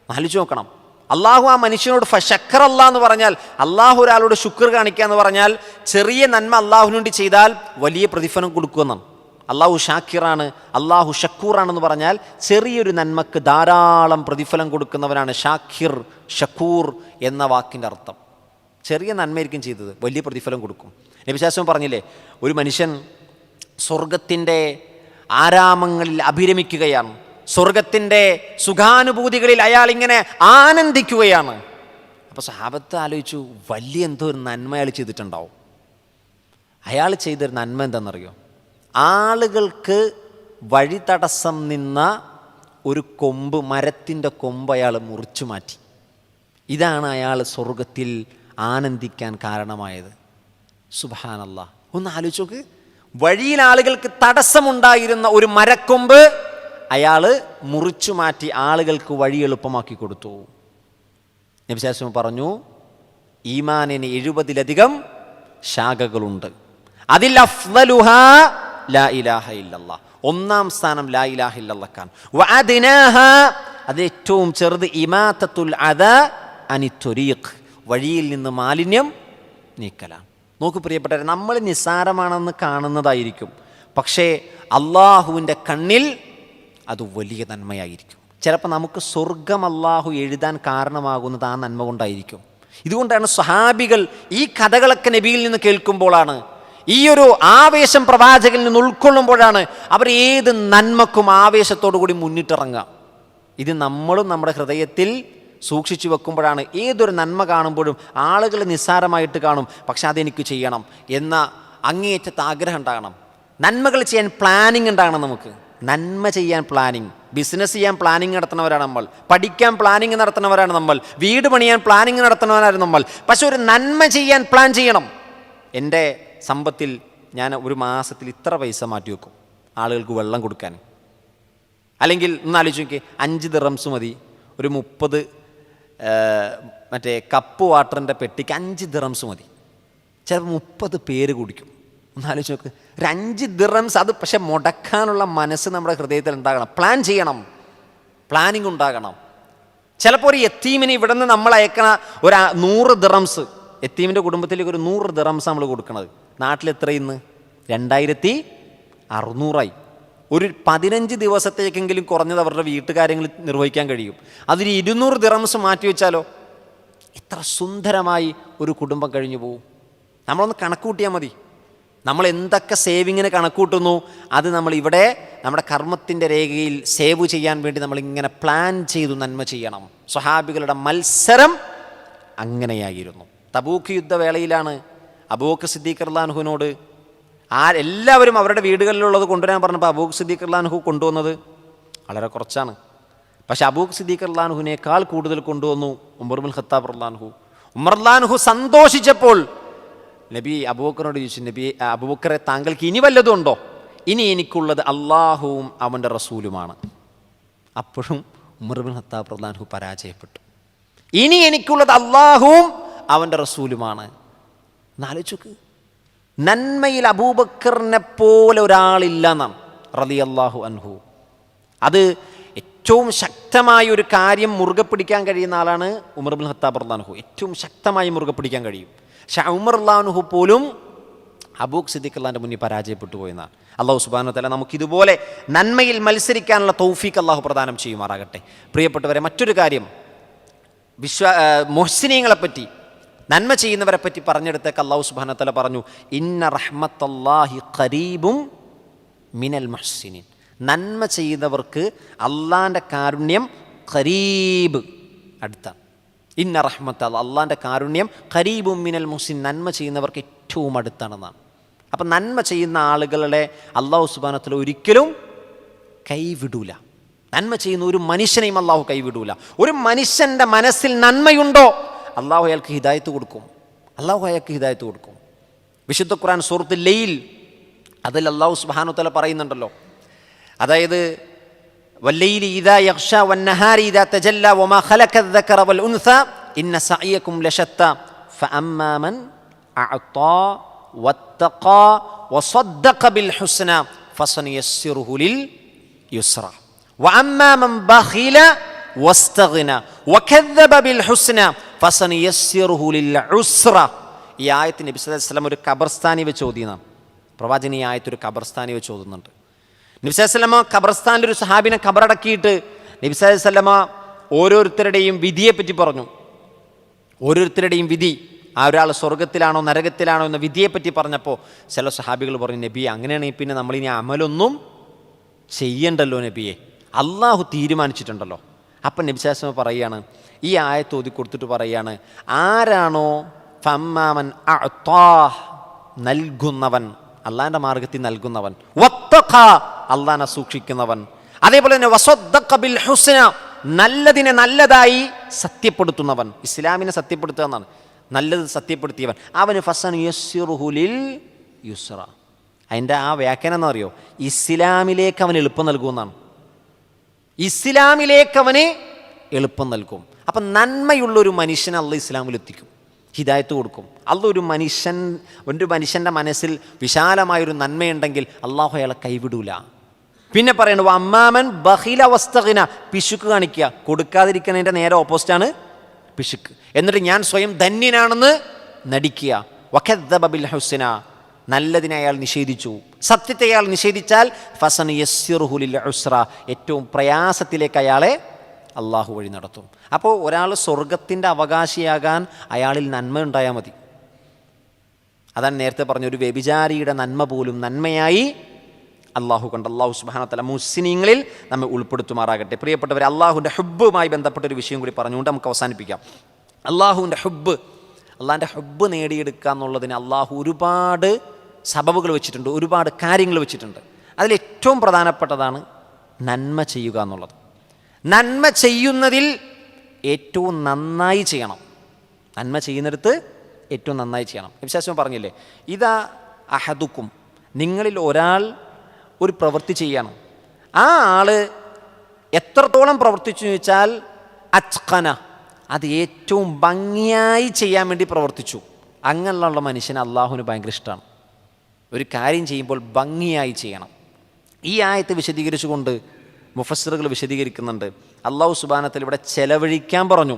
ആലോചിച്ച് നോക്കണം. അള്ളാഹു ആ മനുഷ്യനോട് ഫശക്കറല്ല എന്ന് പറഞ്ഞാൽ, അള്ളാഹു ഒരാളോട് ശുക്ർ കാണിക്കുക എന്ന് പറഞ്ഞാൽ, ചെറിയ നന്മ അള്ളാഹുവിന് വേണ്ടി ചെയ്താൽ വലിയ പ്രതിഫലം കൊടുക്കുമെന്നാണ്. അള്ളാഹു ഷാക്കിറാണ്, അള്ളാഹു ഷക്കൂറാണെന്ന് പറഞ്ഞാൽ ചെറിയൊരു നന്മക്ക് ധാരാളം പ്രതിഫലം കൊടുക്കുന്നവനാണ് ഷാക്കിർ, ഷക്കൂർ എന്ന വാക്കിൻ്റെ അർത്ഥം. ചെറിയ നന്മയായിരിക്കും ചെയ്തത്, വലിയ പ്രതിഫലം കൊടുക്കും. നബി ശാസ്ത്രം പറഞ്ഞില്ലേ, ഒരു മനുഷ്യൻ സ്വർഗത്തിൻ്റെ ആരാമങ്ങളിൽ അഭിരമിക്കുകയാണ്, സ്വർഗത്തിൻ്റെ സുഖാനുഭൂതികളിൽ അയാൾ ഇങ്ങനെ ആനന്ദിക്കുകയാണ്. അപ്പോൾ സഹാബത്ത് ആലോചിച്ചു, വലിയ എന്തോ ഒരു നന്മ അയാൾ ചെയ്തിട്ടുണ്ടാവും. അയാൾ ചെയ്തൊരു നന്മ എന്താണെന്നറിയോ? ആളുകൾക്ക് വഴി തടസ്സം നിന്ന ഒരു കൊമ്പ്, മരത്തിൻ്റെ കൊമ്പ് അയാൾ മുറിച്ചു മാറ്റി. ഇതാണ് അയാൾ സ്വർഗത്തിൽ ആനന്ദിക്കാൻ കാരണമായത്. സുബ്ഹാനല്ലാഹ്, ഒന്ന് ആലോചിച്ച് നോക്ക്. വഴിയിൽ ആളുകൾക്ക് തടസ്സമുണ്ടായിരുന്ന ഒരു മരക്കൊമ്പ് അയാൾ മുറിച്ചു മാറ്റി ആളുകൾക്ക് വഴി എളുപ്പമാക്കി കൊടുത്തു. നബി സല്ലല്ലാഹു അലൈഹി വസല്ലം പറഞ്ഞു, ഈമാനിന് 70-ലധികം ശാഖകളുണ്ട്. അതിൽ അഫ്ളലുഹാ ലാ ഇലാഹ ഇല്ലല്ലാഹ്, ഒന്നാം സ്ഥാനം ലാ ഇലാഹ ഇല്ലല്ലാഹ്ക്കാണ്. വഅദ്നാഹാ, അത് ഏറ്റവും ചെറുത് ഇമാതത്തുൽ അദാ അനിത്തൊരീഖ്, വഴിയിൽ നിന്ന് മാലിന്യം നീക്കലാണ്. നോക്കൂ പ്രിയപ്പെട്ടവരെ, നമ്മൾ നിസ്സാരമാണെന്ന് കാണുന്നതായിരിക്കും, പക്ഷേ അള്ളാഹുവിൻ്റെ കണ്ണിൽ അത് വലിയ നന്മയായിരിക്കും. ചിലപ്പോൾ നമുക്ക് സ്വർഗം അള്ളാഹു എഴുതാൻ കാരണമാകുന്നത് ആ നന്മ കൊണ്ടായിരിക്കും. ഇതുകൊണ്ടാണ് സ്വഹാബികൾ ഈ കഥകളൊക്കെ നബിയിൽ നിന്ന് കേൾക്കുമ്പോഴാണ്, ഈ ഒരു ആവേശം പ്രവാചകനിൽ നിന്ന് ഉൾക്കൊള്ളുമ്പോഴാണ് അവർ ഏത് നന്മക്കും ആവേശത്തോടു കൂടി മുന്നിട്ടിറങ്ങുക. ഇത് നമ്മളും നമ്മുടെ ഹൃദയത്തിൽ സൂക്ഷിച്ചു വെക്കുമ്പോഴാണ് ഏതൊരു നന്മ കാണുമ്പോഴും ആളുകൾ നിസ്സാരമായിട്ട് കാണും, പക്ഷെ അതെനിക്ക് ചെയ്യണം എന്ന അങ്ങേയറ്റത്തെ ആഗ്രഹം ഉണ്ടാകണം. നന്മകൾ ചെയ്യാൻ പ്ലാനിങ് ഉണ്ടാകണം. നമുക്ക് നന്മ ചെയ്യാൻ പ്ലാനിങ്, ബിസിനസ് ചെയ്യാൻ പ്ലാനിങ് നടത്തുന്നവരാണ് നമ്മൾ, പഠിക്കാൻ പ്ലാനിങ് നടത്തുന്നവരാണ് നമ്മൾ, വീട് പണിയാൻ പ്ലാനിങ് നടത്തുന്നവരാണ് നമ്മൾ. പക്ഷെ ഒരു നന്മ ചെയ്യാൻ പ്ലാൻ ചെയ്യണം. എൻ്റെ സമ്പത്തിൽ ഞാൻ ഒരു മാസത്തിൽ ഇത്ര പൈസ മാറ്റി വെക്കും ആളുകൾക്ക് വെള്ളം കൊടുക്കാൻ. അല്ലെങ്കിൽ ഒന്ന് ആലോചിച്ച് നോക്കി, 5 ദിർഹംസ് മതി ഒരു 30 മറ്റേ കപ്പ് വാട്ടറിൻ്റെ പെട്ടിക്ക് 5 ദിർഹംസ് മതി. ചിലപ്പോൾ 30 പേര് കുടിക്കും. ഒന്ന് ആലോചിച്ച് നോക്ക്, ഒരു 5 ദിർഹംസ്. അത് പക്ഷെ മുടക്കാനുള്ള മനസ്സ് നമ്മുടെ ഹൃദയത്തിൽ ഉണ്ടാകണം. പ്ലാൻ ചെയ്യണം, പ്ലാനിങ് ഉണ്ടാകണം. ചിലപ്പോൾ ഒരു യത്തീമിന് ഇവിടെ നിന്ന് നമ്മൾ അയക്കണ ഒരു 100 ദിർഹംസ്, യത്തീമിൻ്റെ കുടുംബത്തിലേക്ക് ഒരു 100 ദിർഹംസ് നമ്മൾ കൊടുക്കണത്. നാട്ടിൽ എത്ര ഇന്ന്? 2600. ഒരു 15 ദിവസത്തേക്കെങ്കിലും കുറഞ്ഞത് അവരുടെ വീട്ടുകാര്യങ്ങൾ നിർവഹിക്കാൻ കഴിയും. അതിന് 200 ദിർഹംസ് മാറ്റി വെച്ചാലോ എത്ര സുന്ദരമായി ഒരു കുടുംബം കഴിഞ്ഞു പോകും. നമ്മളൊന്ന് കണക്കൂട്ടിയാൽ മതി. നമ്മൾ എന്തൊക്കെ സേവിങ്ങിന് കണക്കൂട്ടുന്നു അത് നമ്മൾ ഇവിടെ നമ്മുടെ കർമ്മത്തിൻ്റെ രേഖയിൽ സേവ് ചെയ്യാൻ വേണ്ടി നമ്മളിങ്ങനെ പ്ലാൻ ചെയ്തു നന്മ ചെയ്യണം. സ്വഹാബികളുടെ മത്സരം അങ്ങനെയായിരുന്നു. തബൂക്ക് യുദ്ധവേളയിലാണ് അബൂബക്കർ സിദ്ദീഖ് റളിയല്ലാഹു അൻഹുവിനോട് എല്ലാവരും അവരുടെ വീടുകളിലുള്ളത് കൊണ്ടുവരാൻ പറഞ്ഞപ്പോൾ അബൂബക്കർ സിദ്ദീഖ് റളിയല്ലാഹു അൻഹു കൊണ്ടുവന്നത് വളരെ കുറച്ചാണ്. പക്ഷെ അബൂബക്കർ സിദ്ദീഖ് റളിയല്ലാഹു അൻഹുവിനേക്കാൾ കൂടുതൽ കൊണ്ടുവന്നു ഉമർ ഇബ്നുൽ ഖത്താബ് റളിയല്ലാഹു അൻഹു. ഉമർ റളിയല്ലാഹു അൻഹു സന്തോഷിച്ചപ്പോൾ നബി അബൂബക്കറിനോട് ചോദിച്ചു, നബി അബൂബക്കറെ, താങ്കൾക്ക് ഇനി വല്ലതും ഉണ്ടോ? ഇനി എനിക്കുള്ളത് അള്ളാഹുവും അവൻ്റെ റസൂലുമാണ്. അപ്പോഴും ഉമർ ഇബ്നുൽ ഖത്താബ് റളിയല്ലാഹു അൻഹു പരാജയപ്പെട്ടു. ഇനി എനിക്കുള്ളത് അള്ളാഹുവും അവൻ്റെ റസൂലുമാണ്. എന്നാലോചിക്ക്, നന്മയിൽ അബൂബക്കറിനെ പോലെ ഒരാളില്ല എന്നാണ് റളിയല്ലാഹു അൻഹു. അത് ഏറ്റവും ശക്തമായ ഒരു കാര്യം മുറുകെ പിടിക്കാൻ കഴിയുന്ന ആളാണ് ഉമർ ഇബ്നുൽ ഖത്താബ് റളിയല്ലാഹു അൻഹു. ഏറ്റവും ശക്തമായി മുറുകെ പിടിക്കാൻ കഴിയും. പക്ഷെ ഉമർ റളിയല്ലാഹു അൻഹു പോലും അബൂബക്കർ സിദ്ദീഖ് റളിയല്ലാഹുവിൻ്റെ മുന്നിൽ പരാജയപ്പെട്ടു പോയെന്നാണ്. അല്ലാഹു സുബ്ഹാനഹു വ തആല നമുക്കിതുപോലെ നന്മയിൽ മത്സരിക്കാനുള്ള തൗഫീഖ് അല്ലാഹു പ്രദാനം ചെയ്യുമാറാകട്ടെ. പ്രിയപ്പെട്ടവരെ, മറ്റൊരു കാര്യം, മുഹ്സിനീങ്ങളെപ്പറ്റി, നന്മ ചെയ്യുന്നവരെ പറ്റി പറഞ്ഞെടുത്തേക്ക് അല്ലാഹു സുബ്ഹാനഹു വ തആല പറഞ്ഞു, ഇന്ന റഹ്മത്തല്ലാഹി ഖരീബും മിനൽ മുഹ്സിനീൻ. നന്മ ചെയ്യുന്നവർക്ക് അള്ളാൻ്റെ കാരുണ്യം ഖരീബ്, അടുത്താണ്. ഇന്ന റഹ്മത്തല്ലാഹ്, അള്ളാൻ്റെ കാരുണ്യം ഖരീബും മിനൽ മുഹ്സിൻ, നന്മ ചെയ്യുന്നവർക്ക് ഏറ്റവും അടുത്താണെന്നാണ്. അപ്പം നന്മ ചെയ്യുന്ന ആളുകളെ അല്ലാഹു സുബ്ഹാനഹു വ തആല ഒരിക്കലും കൈവിടൂല. നന്മ ചെയ്യുന്ന ഒരു മനുഷ്യനെയും അല്ലാഹു കൈവിടൂല. ഒരു മനുഷ്യൻ്റെ മനസ്സിൽ നന്മയുണ്ടോ അല്ലാഹു അയാൾക്ക് ഹിദായത്ത് കൊടുക്കും. അല്ലാഹു അയാൾക്ക് ഹിദായത്ത് കൊടുക്കും. വിശുദ്ധ ഖുർആൻ സൂറത്തുൽ ലൈൽ അതിൽ അല്ലാഹു സുബ്ഹാനഹു വ തആല പറയുന്നുണ്ടല്ലോ, അതായത് വല്ലൈലി ഇദാ യഗ്ഷാ വന്നഹാരി ഇദാ തജല്ലാ വമാ ഖലഖൽ ദക്കറ വൽ ഉൻസ ഇന്ന സഅയകും ലശത്താ ഫഅമ്മാ മൻ അഅതാ വത്തഖാ വസദ്ദഖ ബിൽ ഹുസ്നാ ഫസനുയസ്സിറുഹു ലിൽ യുസ്റാ വഅമ്മാ മൻ ബഖില വസ്തഗ്ന വകദ്ദബ ബിൽ ഹുസ്നാ ഫസനുയസ്സിറുഹു ലിൽ ഉസ്റാ. ഈ ആയത്ത് നബി സല്ലല്ലാഹു അലൈഹി വസല്ലം ഒരു ഖബർസ്ഥാനി വെച്ച് ഓതിയതാണ്. പ്രവാചകൻ ഈ ആയത്ത് ഒരു ഖബർസ്ഥാനി വെച്ച് ഓതുന്നുണ്ട്. നബി സല്ലല്ലാഹു അലൈഹി വസല്ലം ഖബർസ്ഥാനിൽ ഒരു സഹാബിനെ ഖബറടക്കിയിട്ട് നബി സല്ലല്ലാഹു അലൈഹി വസല്ലം ഓരോരുത്തരുടെയും വിധിയെപ്പറ്റി പറഞ്ഞു. ഓരോരുത്തരുടെയും വിധി, ആ ഒരാൾ സ്വർഗത്തിലാണോ നരകത്തിലാണോ എന്ന വിധിയെപ്പറ്റി പറഞ്ഞപ്പോൾ ചില സഹാബികൾ പറഞ്ഞു, നബിയെ അങ്ങനെയാണെങ്കിൽ പിന്നെ നമ്മളിനി അമലൊന്നും ചെയ്യണ്ടല്ലോ നബിയെ, അള്ളാഹു തീരുമാനിച്ചിട്ടുണ്ടല്ലോ. അപ്പം നബി സല്ലല്ലാഹു അലൈഹി വസല്ലം പറയുകയാണ്, ഈ ആയത്ത് ഓതി കൊടുത്തിട്ട് പറയുകയാണ്, ആരാണോ ഫമ്മാമൻ അഅതാ, നൽകുന്നവൻ, അള്ളാഹിൻ്റെ മാർഗത്തിൽ നൽകുന്നവൻ, വത്തഖാ, അള്ളാഹിനെ സൂക്ഷിക്കുന്നവൻ, അതേപോലെ തന്നെ വസദ്ദഖ ബിൽ ഹുസ്ന, നല്ലതിനെ നല്ലതായി സത്യപ്പെടുത്തുന്നവൻ, ഇസ്ലാമിനെ സത്യപ്പെടുത്തുക എന്നാണ്, നല്ലത് സത്യപ്പെടുത്തിയവൻ, അവന് ഫസനുയസ്സിറുഹു ലിൽ യുസ്റ. അതിൻ്റെ ആ വ്യാഖ്യാനം എന്താ അറിയോ? ഇസ്ലാമിലേക്ക് അവൻ എളുപ്പം നൽകുമെന്നാണ്. ഇസ്ലാമിലേക്ക് അവന് എളുപ്പം നൽകും. അപ്പം നന്മയുള്ളൊരു മനുഷ്യനെ അള്ളാഹ് ഇസ്ലാമിലെത്തിക്കും, ഹിദായത്ത് കൊടുക്കും. അള്ളാഹ് ഒരു മനുഷ്യൻ്റെ മനസ്സിൽ വിശാലമായൊരു നന്മയുണ്ടെങ്കിൽ അള്ളാഹു അയാളെ കൈവിടൂല. പിന്നെ പറയണു അമ്മാമൻ ബഖില വസ്തഗ്ന, പിശുക്ക് കാണിക്കുക, കൊടുക്കാതിരിക്കുന്നതിൻ്റെ നേരെ ഓപ്പോസിറ്റാണ് പിശുക്ക്. എന്നിട്ട് ഞാൻ സ്വയം ധന്യനാണെന്ന് നടിക്കുക. വകദ്ദബ ബിൽ ഹുസ്ന, നല്ലതിനെ അയാൾ നിഷേധിച്ചു, സത്യത്തെ അയാൾ നിഷേധിച്ചാൽ ഫസനുയസ്സിറുഹു ലിൽ ഉസ്റ, ഏറ്റവും പ്രയാസത്തിലേക്ക് അയാളെ അള്ളാഹു വഴി നടത്തും. അപ്പോൾ ഒരാൾ സ്വർഗത്തിൻ്റെ അവകാശിയാകാൻ അയാളിൽ നന്മ ഉണ്ടായാൽ മതി. അതാണ് നേരത്തെ പറഞ്ഞ ഒരു വ്യഭിചാരിയുടെ നന്മ പോലും നന്മയായി അള്ളാഹു കണ്ട്. അള്ളാഹു സുബ്ഹാനഹു വ തആല മുഹ്സിനീങ്ങളിൽ നമ്മെ ഉൾപ്പെടുത്തുമാറാകട്ടെ. പ്രിയപ്പെട്ടവരെ, അള്ളാഹുവിൻ്റെ ഹുബ്ബുമായി ബന്ധപ്പെട്ടൊരു വിഷയം കൂടി പറഞ്ഞുകൊണ്ട് നമുക്ക് അവസാനിപ്പിക്കാം. അള്ളാഹുവിൻ്റെ ഹുബ്ബ്, അള്ളാഹിൻ്റെ ഹുബ്ബ് നേടിയെടുക്കുക എന്നുള്ളതിന് അള്ളാഹു ഒരുപാട് സബബുകൾ വെച്ചിട്ടുണ്ട്, ഒരുപാട് കാര്യങ്ങൾ വെച്ചിട്ടുണ്ട്. അതിലേറ്റവും പ്രധാനപ്പെട്ടതാണ് നന്മ ചെയ്യുക എന്നുള്ളത്. നന്മ ചെയ്യുന്നതിൽ ഏറ്റവും നന്നായി ചെയ്യണം. നന്മ ചെയ്യുന്നിടത്ത് ഏറ്റവും നന്നായി ചെയ്യണം. വിശ്വാസം പറഞ്ഞില്ലേ, ഇതാ അഹദുക്കും, നിങ്ങളിൽ ഒരാൾ ഒരു പ്രവൃത്തി ചെയ്യണം. ആ ആള് എത്രത്തോളം പ്രവർത്തിച്ചു എന്ന് വെച്ചാൽ അച്കന, അത് ഏറ്റവും ഭംഗിയായി ചെയ്യാൻ വേണ്ടി പ്രവർത്തിച്ചു. അങ്ങനെയുള്ള മനുഷ്യന് അള്ളാഹുവിന് ഭയങ്കര ഇഷ്ടമാണ്. ഒരു കാര്യം ചെയ്യുമ്പോൾ ഭംഗിയായി ചെയ്യണം. ഈ ആയത്ത് വിശദീകരിച്ചുകൊണ്ട് മുഫസ്സിറുകൾ വിശദീകരിക്കുന്നുണ്ട്. അള്ളാഹു സുബ്ഹാനഹു വ തആല ഇവിടെ ചെലവഴിക്കാൻ പറഞ്ഞു.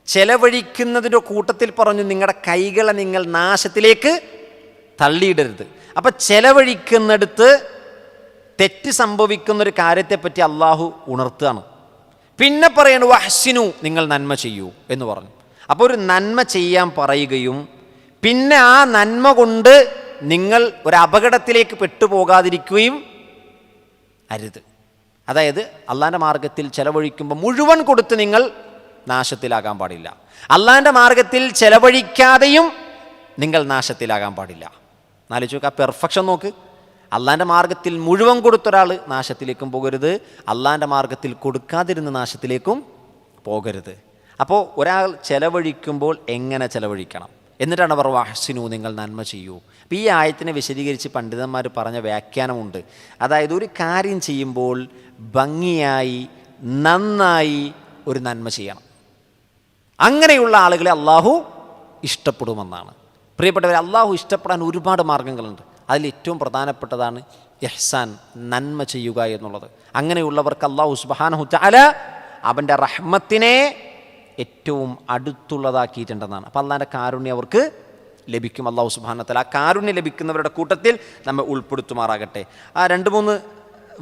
ചെലവഴിക്കുന്നതിൻ്റെ കൂട്ടത്തിൽ പറഞ്ഞു, നിങ്ങളുടെ കൈകളെ നിങ്ങൾ നാശത്തിലേക്ക് തള്ളിയിടരുത്. അപ്പം ചെലവഴിക്കുന്നിടത്ത് തെറ്റ് സംഭവിക്കുന്നൊരു കാര്യത്തെപ്പറ്റി അള്ളാഹു ഉണർത്തുകയാണ്. പിന്നെ പറയണു വഹ്സിനു, നിങ്ങൾ നന്മ ചെയ്യൂ എന്ന് പറഞ്ഞു. അപ്പോൾ ഒരു നന്മ ചെയ്യാൻ പറയുകയും പിന്നെ ആ നന്മ കൊണ്ട് നിങ്ങൾ ഒരു അപകടത്തിലേക്ക് പെട്ടുപോകാതിരിക്കുകയും അരുത്. അതായത് അള്ളാൻ്റെ മാർഗത്തിൽ ചെലവഴിക്കുമ്പോൾ മുഴുവൻ കൊടുത്ത് നിങ്ങൾ നാശത്തിലാകാൻ പാടില്ല. അള്ളാൻ്റെ മാർഗത്തിൽ ചെലവഴിക്കാതെയും നിങ്ങൾ നാശത്തിലാകാൻ പാടില്ല. ആലോചിച്ച് നോക്ക്, ആ പെർഫെക്ഷൻ നോക്ക്. അള്ളാൻ്റെ മാർഗത്തിൽ മുഴുവൻ കൊടുത്തൊരാൾ നാശത്തിലേക്കും പോകരുത്, അള്ളാൻ്റെ മാർഗത്തിൽ കൊടുക്കാതിരുന്ന് നാശത്തിലേക്കും പോകരുത്. അപ്പോൾ ഒരാൾ ചെലവഴിക്കുമ്പോൾ എങ്ങനെ ചെലവഴിക്കണം എന്നിട്ടാണ് അവർ വഹ്സിനു, നിങ്ങൾ നന്മ ചെയ്യൂ. അപ്പോൾ ഈ ആയത്തിനെ വിശദീകരിച്ച് പണ്ഡിതന്മാർ പറഞ്ഞ വ്യാഖ്യാനമുണ്ട്. അതായത് ഒരു കാര്യം ചെയ്യുമ്പോൾ ഭംഗിയായി നന്നായി ഒരു നന്മ ചെയ്യണം. അങ്ങനെയുള്ള ആളുകളെ അള്ളാഹു ഇഷ്ടപ്പെടുമെന്നാണ്. പ്രിയപ്പെട്ടവരെ, അള്ളാഹു ഇഷ്ടപ്പെടാൻ ഒരുപാട് മാർഗങ്ങളുണ്ട്. അതിൽ ഏറ്റവും പ്രധാനപ്പെട്ടതാണ് ഇഹ്സാൻ, നന്മ ചെയ്യുക എന്നുള്ളത്. അങ്ങനെയുള്ളവർക്ക് അള്ളാഹു സുബ്ഹാനഹു തആല അവൻ്റെ റഹ്മത്തിനെ ഏറ്റവും അടുത്തുള്ളതാക്കിയിട്ടുണ്ടെന്നാണ്. അപ്പോൾ അള്ളാഹിൻ്റെ കാരുണ്യം അവർക്ക് ലഭിക്കും. അള്ളാഹു സുബ്ഹാനഹു തആല ആ കാരുണ്യം ലഭിക്കുന്നവരുടെ കൂട്ടത്തിൽ നമ്മെ ഉൾപ്പെടുത്തുമാറാകട്ടെ. ആ 2-3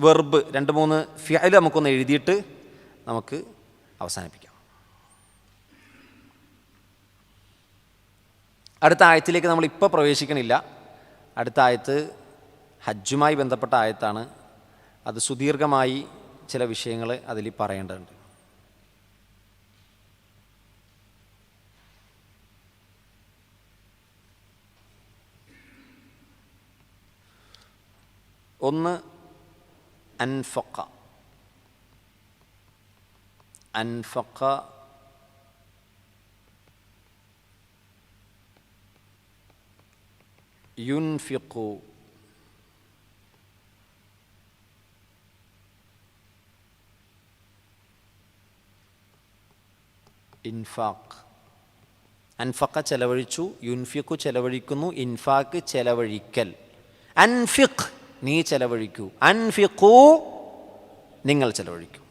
വെർബ്, 2-3 ഫിഅൽ നമുക്കൊന്ന് എഴുതിയിട്ട് നമുക്ക് അവസാനിപ്പിക്കാം. അടുത്ത ആയത്തിലേക്ക് നമ്മളിപ്പോൾ പ്രവേശിക്കണില്ല. അടുത്ത ആയത്ത് ഹജ്ജുമായി ബന്ധപ്പെട്ട ആയത്താണ്. അത് സുദീർഘമായി ചില വിഷയങ്ങൾ അതിൽ പറയേണ്ടതുണ്ട്. ഒന്ന് അൻഫഖ. അൻഫഖ യുൻഫിഖു. ഇൻഫാഖ്. അൻഫഖ ചെലവഴിച്ചു, യുൻഫിഖു ചെലവഴിക്കുന്നു, ഇൻഫാഖ് ചെലവഴിക്കൽ. അൻഫിഖ് നീ ചെലവഴിക്കൂ, അൻഫിഖു നിങ്ങൾ ചെലവഴിക്കൂ.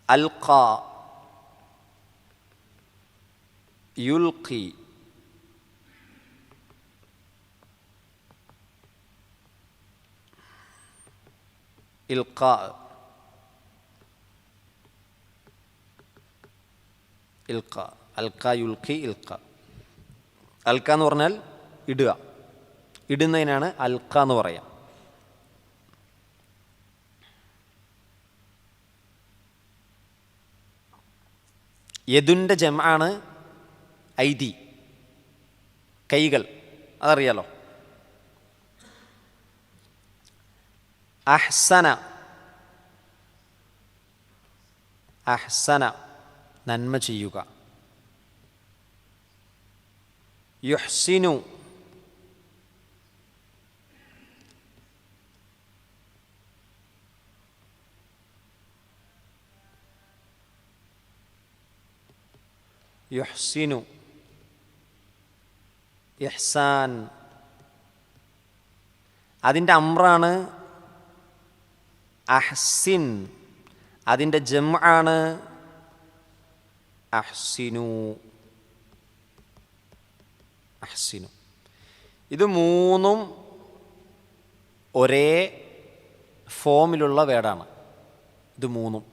അൽഖ യുൽഖി. ഇൽഖാ ഇൽഖ. അൽഖ യുൽഖി ഇൽഖ. അൽഖ എന്ന് പറഞ്ഞാൽ ഇടുക, ഇടുന്നതിനാണ് അൽഖ എന്ന് പറയാം. യദുൻ്റെ ജംആണ് ഐദി, കൈകൾ, അതറിയാലോ. അഹ്സന. അഹ്സന നന്മ ചെയ്യുക. യുഹ്സിനു യുഹ്സിനു. ഇഹ്സാൻ അതിൻ്റെ അമ്രാണ് അഹ്സിൻ, അതിൻ്റെ ജംആണ് അഹ്സിനു. അഹ്സിനു. ഇത് മൂന്നും ഒരേ ഫോമിലുള്ള വേർഡാണ്. ഇത് മൂന്നും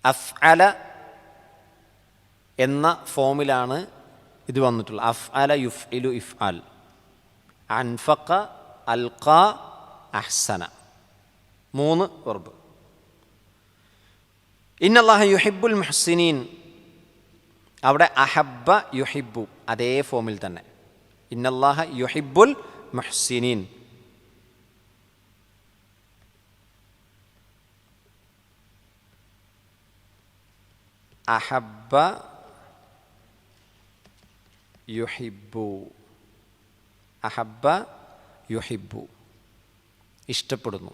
അഫ്അല എന്ന ഫോമിലാണ് ഇത് വന്നിട്ടുള്ളത്. അഫ്അല യുഫ്ഇലു ഇഫ്ആൽ. അൻഫഖ അൽഖ അഹ്സന. 3 വെർബ്. ഇന്നല്ലാഹ യുഹിബ്ബുൽ മുഹ്സിനീൻ. അവിടെ അഹബ്ബ യുഹിബ്ബു അതേ ഫോമിൽ തന്നെ. ഇന്നല്ലാഹ യുഹിബ്ബുൽ മുഹ്സിനീൻ. അഹബ്ബ യുഹിബ്ബു. അഹബ്ബ യുഹിബ്ബു ഇഷ്ടപ്പെടുന്നു.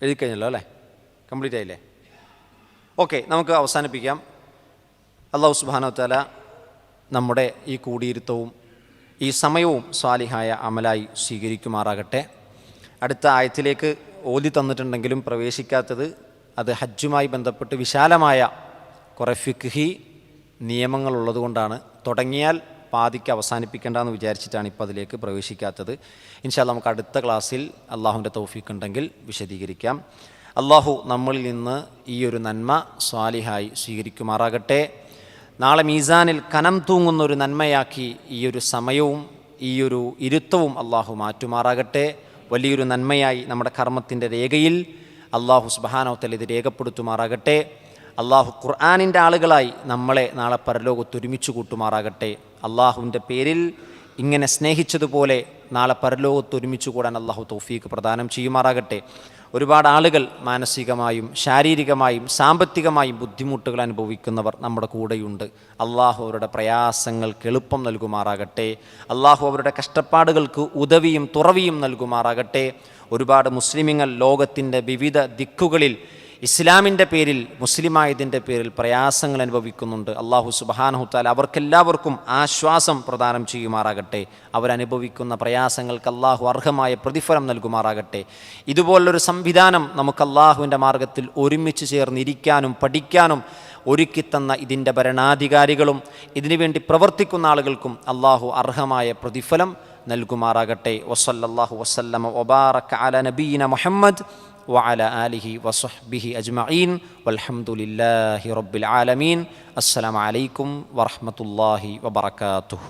എഴുതിക്കഴിഞ്ഞല്ലോ അല്ലേ? കംപ്ലീറ്റ് ആയില്ലേ? ഓക്കെ, നമുക്ക് അവസാനിപ്പിക്കാം. അല്ലാഹു സുബ്ഹാനഹു വ തആല നമ്മുടെ ഈ കൂടിയിരുത്തവും ഈ സമയവും സ്വാലിഹായ അമലായി സ്വീകരിക്കുമാറാകട്ടെ. അടുത്ത ആയത്തിലേക്ക് ഓതി തന്നിട്ടുണ്ടെങ്കിലും പ്രവേശിക്കാത്തത് അത് ഹജ്ജുമായി ബന്ധപ്പെട്ട് വിശാലമായ കുറേ ഫിഖ്ഹി നിയമങ്ങളുള്ളതുകൊണ്ടാണ്. തുടങ്ങിയാൽ പാതിക്ക് അവസാനിപ്പിക്കേണ്ടെന്ന് വിചാരിച്ചിട്ടാണ് ഇപ്പോൾ അതിലേക്ക് പ്രവേശിക്കാത്തത്. ഇൻഷാ അല്ലാഹ് നമുക്ക് അടുത്ത ക്ലാസ്സിൽ അള്ളാഹുവിൻ്റെ തൗഫീഖ് ഉണ്ടെങ്കിൽ വിശദീകരിക്കാം. അള്ളാഹു നമ്മളിൽ നിന്ന് ഈ ഒരു നന്മ സ്വാലിഹായി സ്വീകരിക്കുമാറാകട്ടെ. നാളെ മീസാനിൽ കനം തൂങ്ങുന്നൊരു നന്മയാക്കി ഈ ഒരു സമയവും ഈ ഒരു ഇരുത്തവും അള്ളാഹു മാറ്റുമാറാകട്ടെ. വലിയൊരു നന്മയായി നമ്മുടെ കർമ്മത്തിൻ്റെ രേഖയിൽ അള്ളാഹു സുബ്ഹാനഹു വ തആല ഇത് രേഖപ്പെടുത്തുമാറാകട്ടെ. അള്ളാഹു ഖുർആനിൻ്റെ ആളുകളായി നമ്മളെ നാളെ പരലോകത്ത് ഒരുമിച്ച് കൂട്ടുമാറാകട്ടെ. അള്ളാഹുവിൻ്റെ പേരിൽ ഇങ്ങനെ സ്നേഹിച്ചതുപോലെ നാളെ പരലോകത്ത് ഒരുമിച്ച് കൂടാൻ അള്ളാഹു തൗഫീഖ് പ്രദാനം ചെയ്യുമാറാകട്ടെ. ഒരുപാട് ആളുകൾ മാനസികമായും ശാരീരികമായും സാമ്പത്തികമായും ബുദ്ധിമുട്ടുകൾ അനുഭവിക്കുന്നവർ നമ്മുടെ കൂടെയുണ്ട്. അള്ളാഹു അവരുടെ പ്രയാസങ്ങൾക്ക് എളുപ്പം നൽകുമാറാകട്ടെ. അള്ളാഹു അവരുടെ കഷ്ടപ്പാടുകൾക്ക് ഉദവിയും തുറവിയും നൽകുമാറാകട്ടെ. ഒരുപാട് മുസ്ലിമീങ്ങൾ ലോകത്തിൻ്റെ വിവിധ ദിക്കുകളിൽ ഇസ്ലാമിൻ്റെ പേരിൽ മുസ്ലിമായതിൻ്റെ പേരിൽ പ്രയാസങ്ങൾ അനുഭവിക്കുന്നുണ്ട്. അള്ളാഹു സുബ്ഹാനഹു വ തആല അവർക്കെല്ലാവർക്കും ആശ്വാസം പ്രദാനം ചെയ്യുമാറാകട്ടെ. അവരനുഭവിക്കുന്ന പ്രയാസങ്ങൾക്ക് അള്ളാഹു അർഹമായ പ്രതിഫലം നൽകുമാറാകട്ടെ. ഇതുപോലൊരു സംവിധാനം നമുക്ക് അള്ളാഹുവിൻ്റെ മാർഗത്തിൽ ഒരുമിച്ച് ചേർന്നിരിക്കാനും പഠിക്കാനും ഒരുക്കിത്തന്ന ഇതിൻ്റെ ഭരണാധികാരികളും ഇതിനുവേണ്ടി പ്രവർത്തിക്കുന്ന ആളുകൾക്കും അള്ളാഹു അർഹമായ പ്രതിഫലം നൽകുമാറാകട്ടെ. വസല്ലല്ലാഹു വസല്ലമ വബാറക അലാ നബിയിന മുഹമ്മദ് وعلى آله وصحبه أجمعين والحمد لله رب العالمين. السلام عليكم ورحمة الله وبركاته.